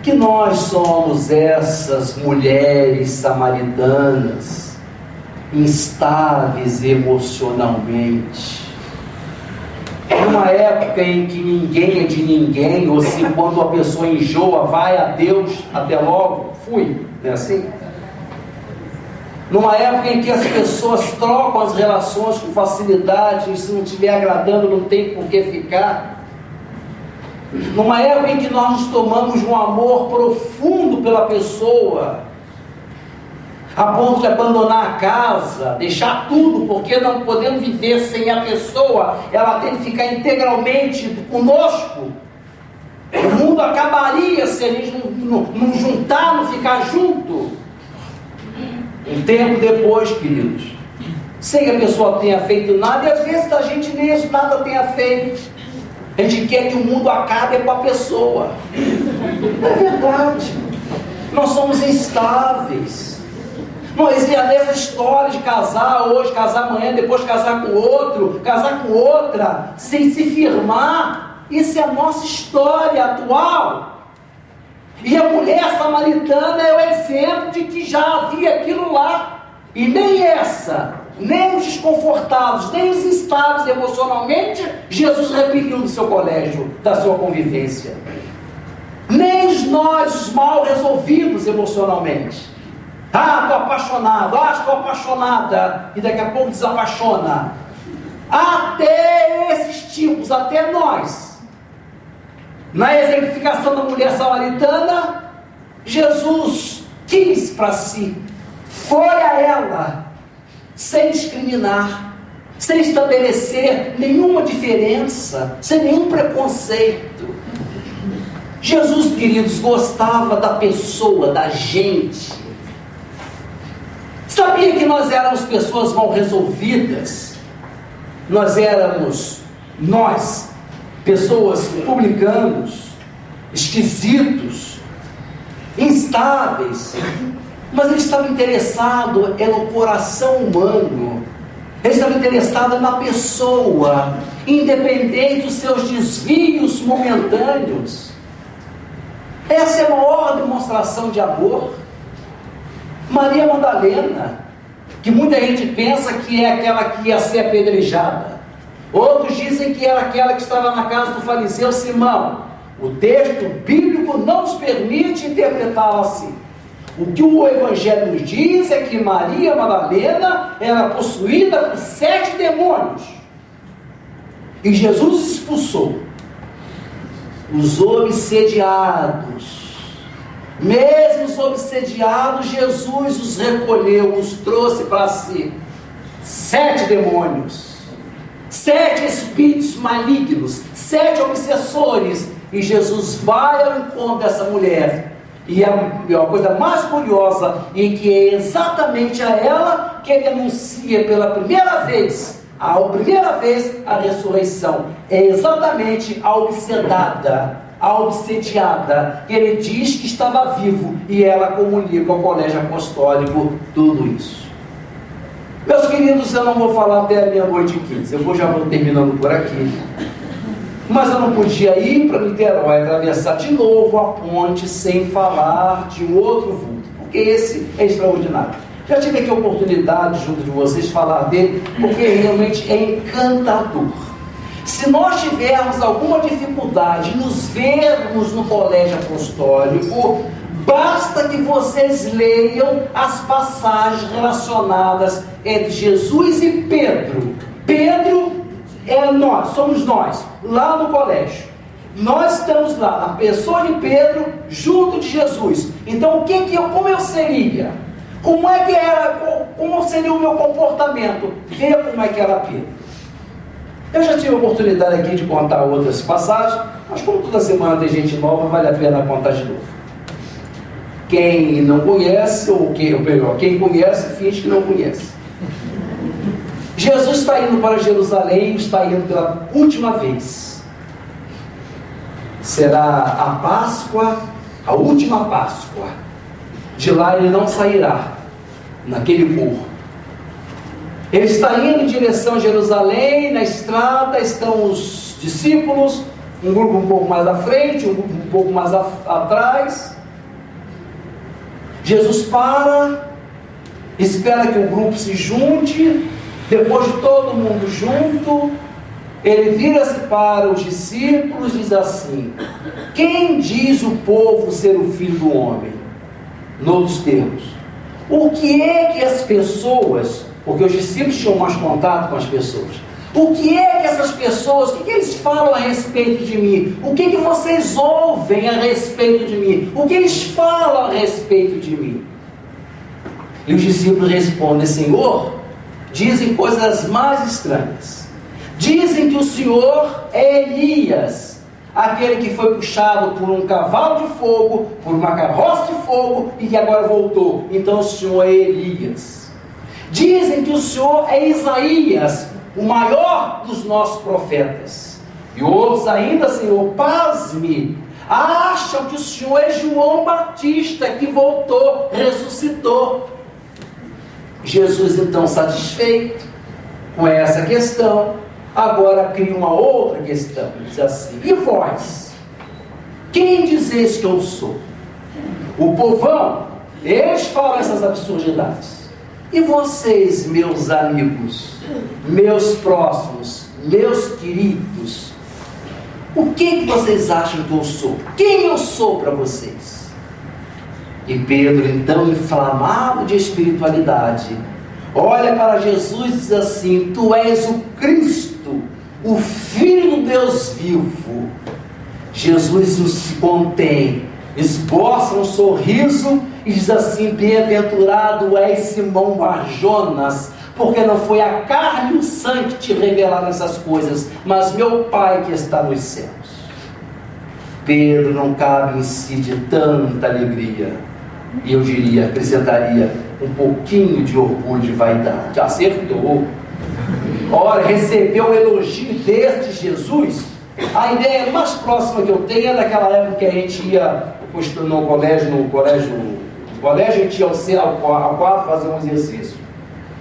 que nós somos essas mulheres samaritanas, instáveis emocionalmente. Numa época em que ninguém é de ninguém, ou se quando a pessoa enjoa, vai a Deus, até logo, fui, não é assim? Numa época em que as pessoas trocam as relações com facilidade, e se não estiver agradando não tem por que ficar. Numa época em que nós nos tomamos um amor profundo pela pessoa, a ponto de abandonar a casa, deixar tudo, porque não podemos viver sem a pessoa, ela tem que ficar integralmente conosco. O mundo acabaria se a gente não juntar, não ficar junto. Um tempo depois, queridos, sem que a pessoa tenha feito nada, e às vezes a gente mesmo nada tenha feito, a gente quer que o mundo acabe com a pessoa. É verdade, nós somos instáveis. Não existe essa história de casar hoje, casar amanhã, depois casar com outro, casar com outra, sem se firmar. Isso é a nossa história atual. E a mulher samaritana é o exemplo de que já havia aquilo lá. E nem essa, nem os desconfortados, nem os instáveis emocionalmente, Jesus repeliu do seu colégio, da sua convivência. Nem nós, os mal resolvidos emocionalmente. Ah, estou apaixonado, estou apaixonada, e daqui a pouco desapaixona. Até esses tipos, até nós, na exemplificação da mulher samaritana, Jesus quis para si, foi a ela, sem discriminar, sem estabelecer nenhuma diferença, sem nenhum preconceito. Jesus, queridos, gostava da pessoa, da gente. Sabia que nós éramos pessoas mal resolvidas? Nós, pessoas publicanos, esquisitos, instáveis, mas ele estava interessado no coração humano, ele estava interessado na pessoa, independente dos seus desvios momentâneos. Essa é a maior demonstração de amor. Maria Madalena, que muita gente pensa que é aquela que ia ser apedrejada, outros dizem que era aquela que estava na casa do fariseu Simão. O texto bíblico não nos permite interpretá-la assim. O que o Evangelho nos diz é que Maria Madalena era possuída por 7 demônios, e Jesus expulsou os obsediados. Mesmo os obsediados, Jesus os recolheu, os trouxe para si. 7 demônios, 7 espíritos malignos, 7 obsessores, e Jesus vai ao encontro dessa mulher. E a coisa mais curiosa é que é exatamente a ela que ele anuncia pela primeira vez a ressurreição. É exatamente a obsedada, a obsediada, que ele diz que estava vivo, e ela comunica ao colégio apostólico tudo isso. Meus queridos, eu não vou falar até a meia-noite e 15, já vou terminando por aqui. Mas eu não podia ir para Niterói, atravessar de novo a ponte sem falar de um outro vulto, porque esse é extraordinário. Já tive aqui a oportunidade, junto de vocês, falar dele, porque realmente é encantador. Se nós tivermos alguma dificuldade em nos vermos no colégio apostólico, basta que vocês leiam as passagens relacionadas entre Jesus e Pedro. Pedro somos nós, lá no colégio. Nós estamos lá, na pessoa de Pedro, junto de Jesus. Então, como eu seria? Como é que era? Como seria o meu comportamento? Veja como é que era Pedro. Eu já tive a oportunidade aqui de contar outras passagens, mas como toda semana tem gente nova, vale a pena contar de novo. Quem não conhece, quem conhece, finge que não conhece. Jesus está indo para Jerusalém, está indo pela última vez. Será a Páscoa, a última Páscoa. De lá ele não sairá, naquele morro. Ele está indo em direção a Jerusalém, na estrada estão os discípulos, um grupo um pouco mais à frente, um grupo um pouco mais atrás. Jesus para, espera que o grupo se junte. Depois de todo mundo junto, ele vira-se para os discípulos e diz assim: quem diz o povo ser o Filho do Homem? Noutros termos, o que é que as pessoas, porque os discípulos tinham mais contato com as pessoas, o que é que essas pessoas, o que eles falam a respeito de mim? O que vocês ouvem a respeito de mim? O que eles falam a respeito de mim? E os discípulos respondem: Senhor, dizem coisas mais estranhas. Dizem que o Senhor é Elias, aquele que foi puxado por um cavalo de fogo, por uma carroça de fogo, e que agora voltou. Então o Senhor é Elias. Dizem que o Senhor é Isaías, o maior dos nossos profetas. E outros ainda, Senhor, pasme, acham que o Senhor é João Batista, que voltou, ressuscitou. Jesus, então, satisfeito com essa questão, agora cria uma outra questão. Diz assim: e vós? Quem dizeis que eu sou? O povão, eles falam essas absurdidades. E vocês, meus amigos, meus próximos, meus queridos, o que vocês acham que eu sou? Quem eu sou para vocês? E Pedro, então, inflamado de espiritualidade, olha para Jesus e diz assim: tu és o Cristo, o Filho do Deus vivo. Jesus não se contém, esboça um sorriso e diz assim: bem-aventurado és Simão Barjonas, porque não foi a carne e o sangue que te revelaram essas coisas, mas meu Pai que está nos céus. Pedro não cabe em si de tanta alegria, e eu diria, acrescentaria, um pouquinho de orgulho, de vaidade. Acertou. Ora, recebeu um elogio deste Jesus. A ideia mais próxima que eu tenho é daquela época que a gente ia no colégio, a gente ia ao quadro fazer um exercício,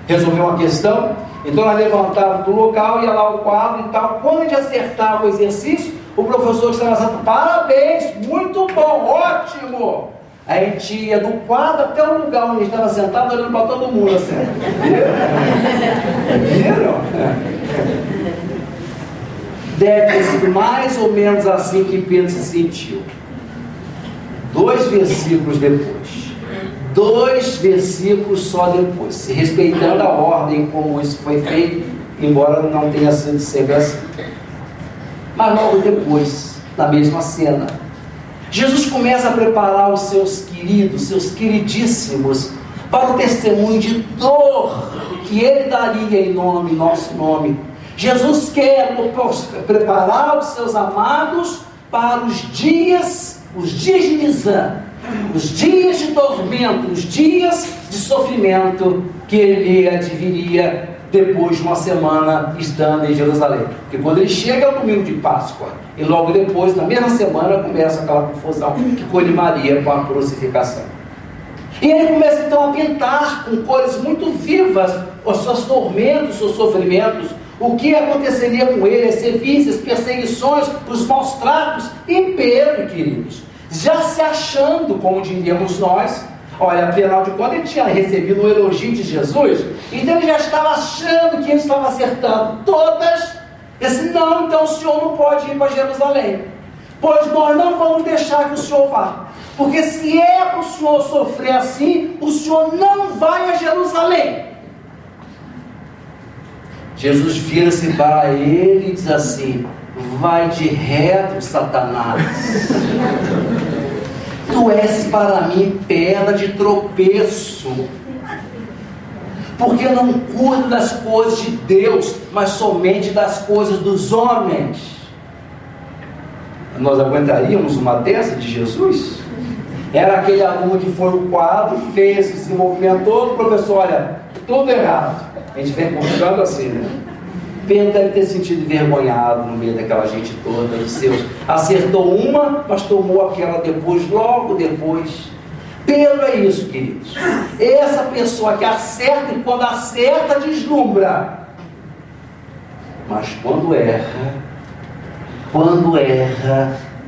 resolver uma questão. Então nós levantávamos do local, ia lá ao quadro e tal. Quando a gente acertava o exercício, o professor estava dizendo: parabéns, muito bom, ótimo. A gente ia do quadro até o lugar onde a gente estava sentado, olhando para todo mundo assim. Viram? Deve ter sido mais ou menos assim que Pedro se sentiu. 2 versículos depois, 2 versículos só depois, respeitando a ordem como isso foi feito, embora não tenha sido sempre assim. Mas logo depois, na mesma cena, Jesus começa a preparar os seus queridos, seus queridíssimos, para o testemunho de dor que Ele daria em nosso nome. Jesus quer preparar os seus amados para os dias de Nizam, os dias de tormento, os dias de sofrimento que Ele adviria depois de uma semana estando em Jerusalém. Porque quando ele chega é o domingo de Páscoa, e logo depois, na mesma semana, começa aquela confusão que colimaria com a crucificação. E ele começa então a pintar com cores muito vivas os seus tormentos, os seus sofrimentos, o que aconteceria com ele, as sevícias, perseguições, os maus tratos. E Pedro, queridos, já se achando, como diríamos nós, olha, afinal de contas ele tinha recebido um elogio de Jesus, então ele já estava achando que ele estava acertando todas. Disse: não, então o senhor não pode ir para Jerusalém, pois nós não vamos deixar que o senhor vá, porque se é para o senhor sofrer assim, o senhor não vai a Jerusalém. Jesus vira-se para ele e diz assim: vai de reto, Satanás. Tu és para mim pedra de tropeço, porque não cuido das coisas de Deus, mas somente das coisas dos homens. Nós aguentaríamos uma dessa de Jesus? Era aquele aluno que foi no quadro, fez esse movimento todo, professor, olha, tudo errado. A gente vem buscando assim, né? Pedro deve ter sentido envergonhado no meio daquela gente toda, dos seus. Acertou uma, mas tomou aquela depois, logo depois. Pedro é isso, queridos. Essa pessoa que acerta, e quando acerta, deslumbra. Mas quando erra,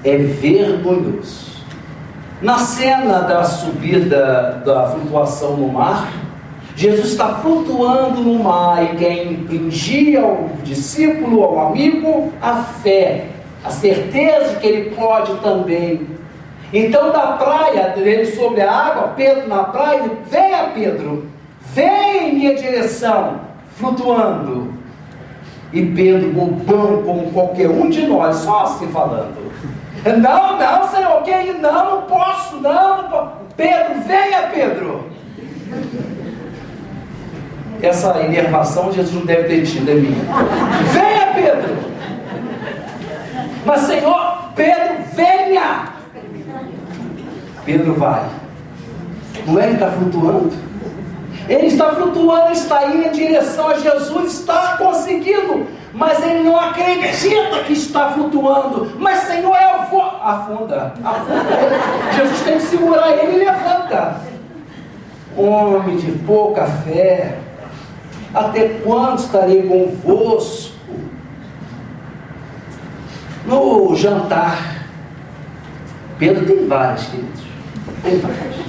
é vergonhoso. Na cena da subida, da flutuação no mar, Jesus está flutuando no mar e quer impingir ao discípulo, ao amigo, a fé, a certeza de que ele pode também. Então, da praia, ele sobre a água, Pedro na praia, venha Pedro, vem em minha direção, flutuando. E Pedro, bobão como qualquer um de nós, só assim falando: não, Senhor, que aí? Não posso. Pedro, venha Pedro. Essa enervação Jesus não deve ter tido, é minha. Venha Pedro. Mas Senhor, Pedro, venha. Pedro vai. Não é que está flutuando? Ele está flutuando, está indo em direção a Jesus, está conseguindo, mas ele não acredita que está flutuando. Mas Senhor, eu vou. Afunda. Jesus tem que segurar ele e levanta. Homem de pouca fé, até quando estarei convosco? No jantar, Pedro tem vários, queridos. Tem vários.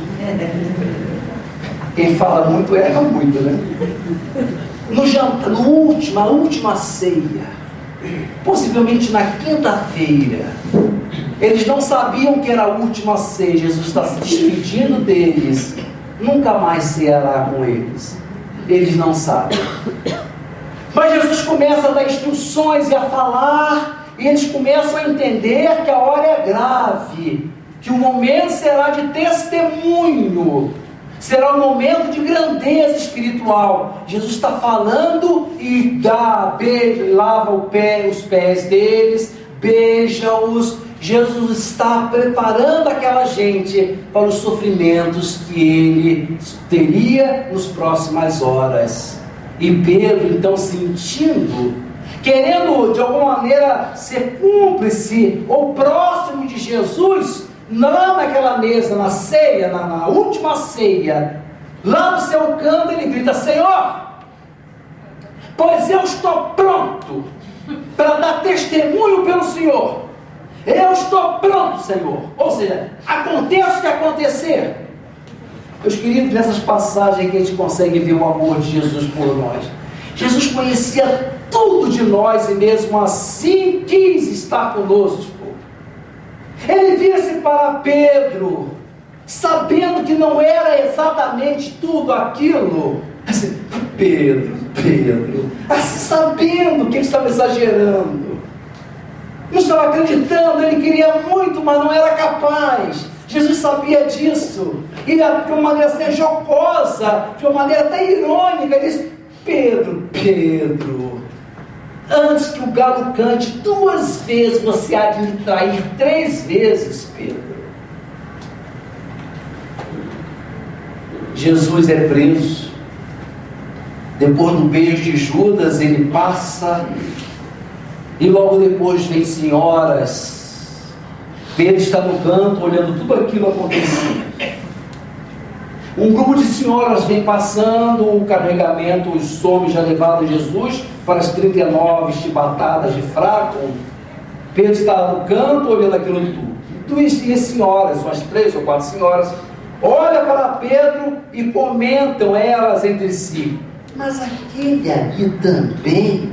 Quem fala muito erra muito, né? No jantar, na última ceia, possivelmente na quinta-feira, Eles não sabiam que era a última ceia. Jesus está se despedindo deles. Nunca mais ceará com eles. Eles não sabem. Mas Jesus começa a dar instruções e a falar. E eles começam a entender que a hora é grave. Que o momento será de testemunho. Será um momento de grandeza espiritual. Jesus está falando e lava os pés deles, beija-os. Jesus está preparando aquela gente para os sofrimentos que ele teria nas próximas horas. E Pedro, então, sentindo, querendo de alguma maneira ser cúmplice ou próximo de Jesus, lá naquela mesa, na ceia, na última ceia, lá no seu canto ele grita: Senhor, pois eu estou pronto para dar testemunho pelo Senhor. Eu estou pronto, Senhor. Ou seja, aconteça o que acontecer. Meus queridos, nessas passagens que a gente consegue ver o amor de Jesus por nós. Jesus conhecia tudo de nós e mesmo assim quis estar conosco. Ele vira-se para Pedro, sabendo que não era exatamente tudo aquilo. Assim, Pedro, assim, sabendo que ele estava exagerando. Não estava acreditando, ele queria muito, mas não era capaz. Jesus sabia disso. E de uma maneira assim jocosa, de uma maneira até irônica, ele disse: Pedro, antes que o galo cante 2 vezes, você há de me trair 3 vezes, Pedro. Jesus é preso. Depois do beijo de Judas, ele passa. E logo depois vem senhoras. Pedro está no canto, olhando tudo aquilo acontecer. Um grupo de senhoras vem passando o carregamento, os homens já levaram Jesus para as 39 chibatadas de fraco. Pedro está no canto, olhando aquilo tudo. E as senhoras, umas 3 ou 4 senhoras, olham para Pedro e comentam elas entre si: mas aquele ali também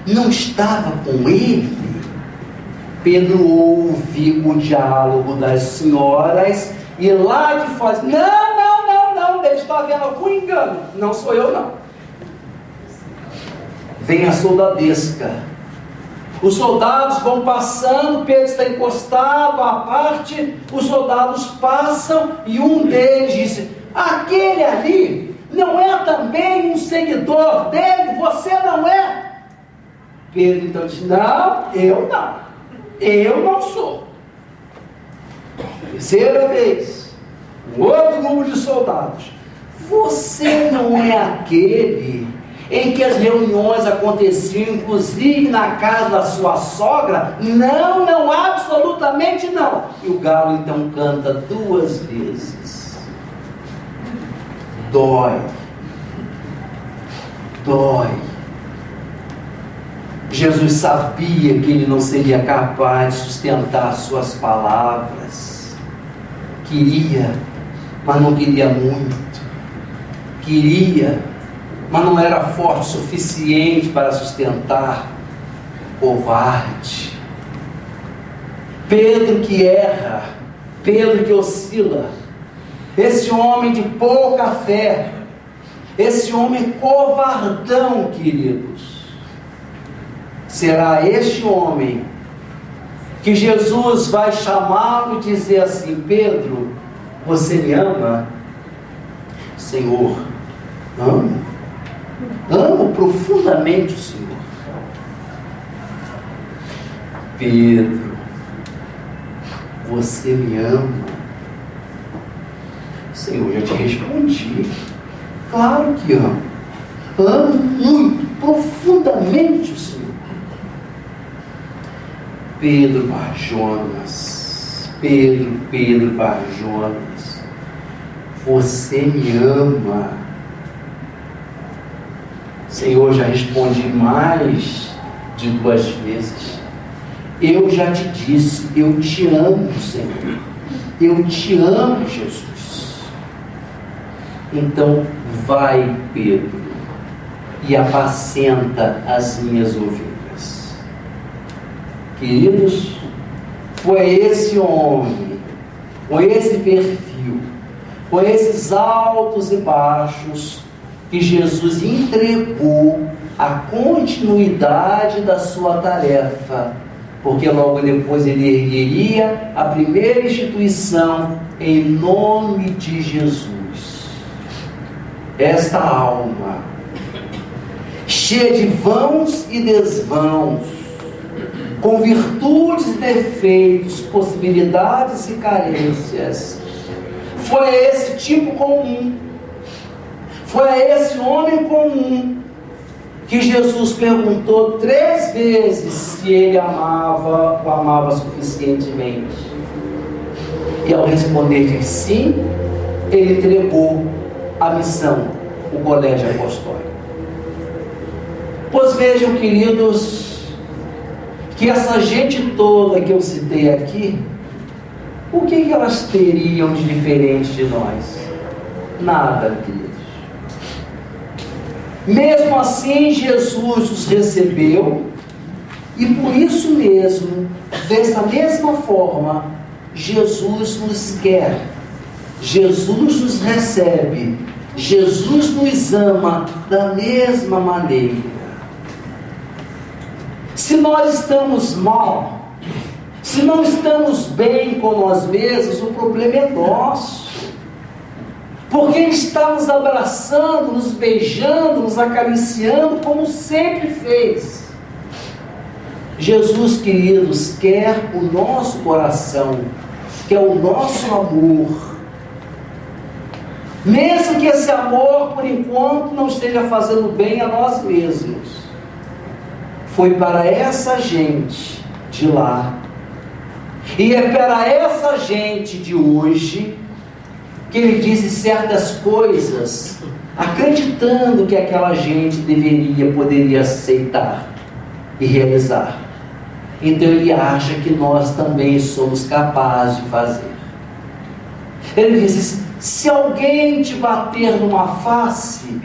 não estava com ele? Pedro ouve o diálogo das senhoras e lá de fora: não, deve estar havendo algum engano, não sou eu não. Vem a soldadesca, os soldados vão passando, Pedro está encostado à parte, os soldados passam e um deles disse: aquele ali não é também um seguidor dele? Você não é? Pedro então diz: não, eu não sou. Terceira vez, um outro grupo de soldados: você não é aquele em que as reuniões aconteciam, inclusive na casa da sua sogra? Não, absolutamente não. E o galo então canta 2 vezes. Dói. Jesus sabia que ele não seria capaz de sustentar suas palavras. Queria, mas não queria muito. Queria, mas não era forte o suficiente para sustentar. Covarde. Pedro que erra, Pedro que oscila, esse homem de pouca fé, esse homem covardão, queridos. Será este homem que Jesus vai chamá-lo e dizer assim: Pedro, você me ama? Senhor, amo profundamente o Senhor. Pedro, você me ama? Senhor, já te respondi. Claro que amo. Amo muito, profundamente o Senhor. Pedro Barjonas, você me ama? Senhor, já respondi mais de 2 vezes. Eu já te disse, eu te amo, Senhor. Eu te amo, Jesus. Então vai, Pedro, e apacenta as minhas ovelhas. Queridos, Foi esse homem, com esse perfil, com esses altos e baixos, que Jesus entregou a continuidade da sua tarefa, porque logo depois ele ergueria a primeira instituição em nome de Jesus. Esta alma, cheia de vãos e desvãos, com virtudes e defeitos, possibilidades e carências, foi a esse tipo comum, foi a esse homem comum, que Jesus perguntou 3 vezes se ele amava ou amava suficientemente. E ao responder de sim, ele entregou a missão, o colégio apostólico. Pois vejam, queridos, que essa gente toda que eu citei aqui, o que elas teriam de diferente de nós? Nada, queridos. Mesmo assim, Jesus os recebeu, e por isso mesmo, dessa mesma forma, Jesus nos quer, Jesus nos recebe, Jesus nos ama da mesma maneira. Se nós estamos mal, se não estamos bem com nós mesmos, o problema é nosso. Porque Ele está nos abraçando, nos beijando, nos acariciando, como sempre fez. Jesus, queridos, quer o nosso coração, quer o nosso amor. Mesmo que esse amor, por enquanto, não esteja fazendo bem a nós mesmos. Foi para essa gente de lá, e é para essa gente de hoje, que Ele disse certas coisas, acreditando que aquela gente poderia aceitar e realizar. Então Ele acha que nós também somos capazes de fazer. Ele disse: se alguém te bater numa face,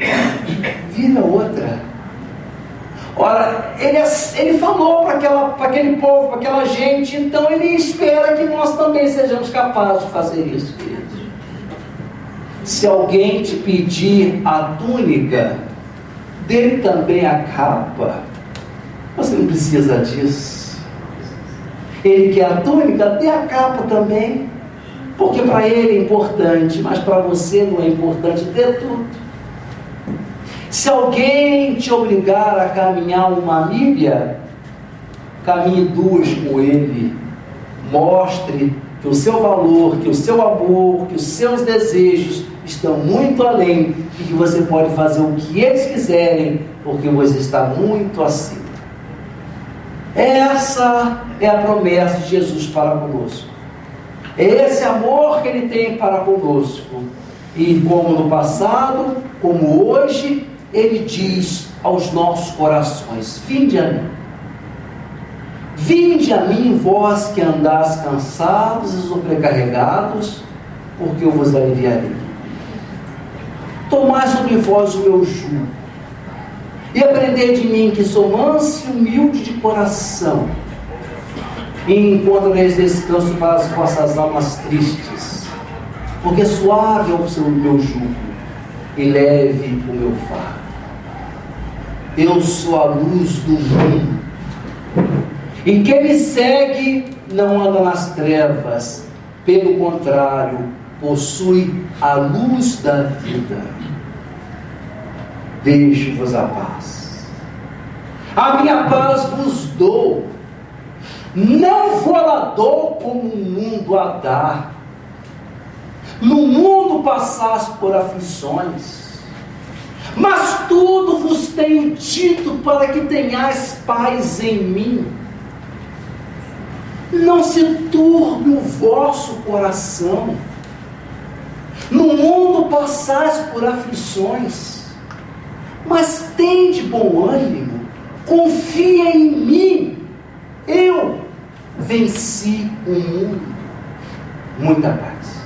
vira outra. Ora, ele falou para aquele povo, para aquela gente, então Ele espera que nós também sejamos capazes de fazer isso, queridos. Se alguém te pedir a túnica, dê também a capa. Você não precisa disso. Ele quer a túnica, dê a capa também. Porque para ele é importante, mas para você não é importante ter tudo. Se alguém te obrigar a caminhar uma milha, caminhe 2 com ele. Mostre que o seu valor, que o seu amor, que os seus desejos estão muito além e que você pode fazer o que eles quiserem, porque você está muito acima. Essa é a promessa de Jesus para conosco. É esse amor que Ele tem para conosco. E como no passado, como hoje, Ele diz aos nossos corações: vinde a mim. Vinde a mim, vós que andais cansados e sobrecarregados, porque eu vos aliviarei. Tomai sobre vós o meu jugo, e aprendei de mim, que sou manso e humilde de coração, e encontrareis descanso para as vossas almas tristes, porque suave é o meu jugo, e leve o meu fardo. Eu sou a luz do mundo, e quem me segue não anda nas trevas, pelo contrário, possui a luz da vida. Deixo-vos a paz. A minha paz vos dou. Não vou lá dou como o mundo a dá. No mundo passais por aflições, mas tudo vos tenho dito para que tenhais paz em mim. Não se turbe o vosso coração. No mundo passais por aflições, mas tende bom ânimo, confia em mim. Eu venci o mundo. Muita paz.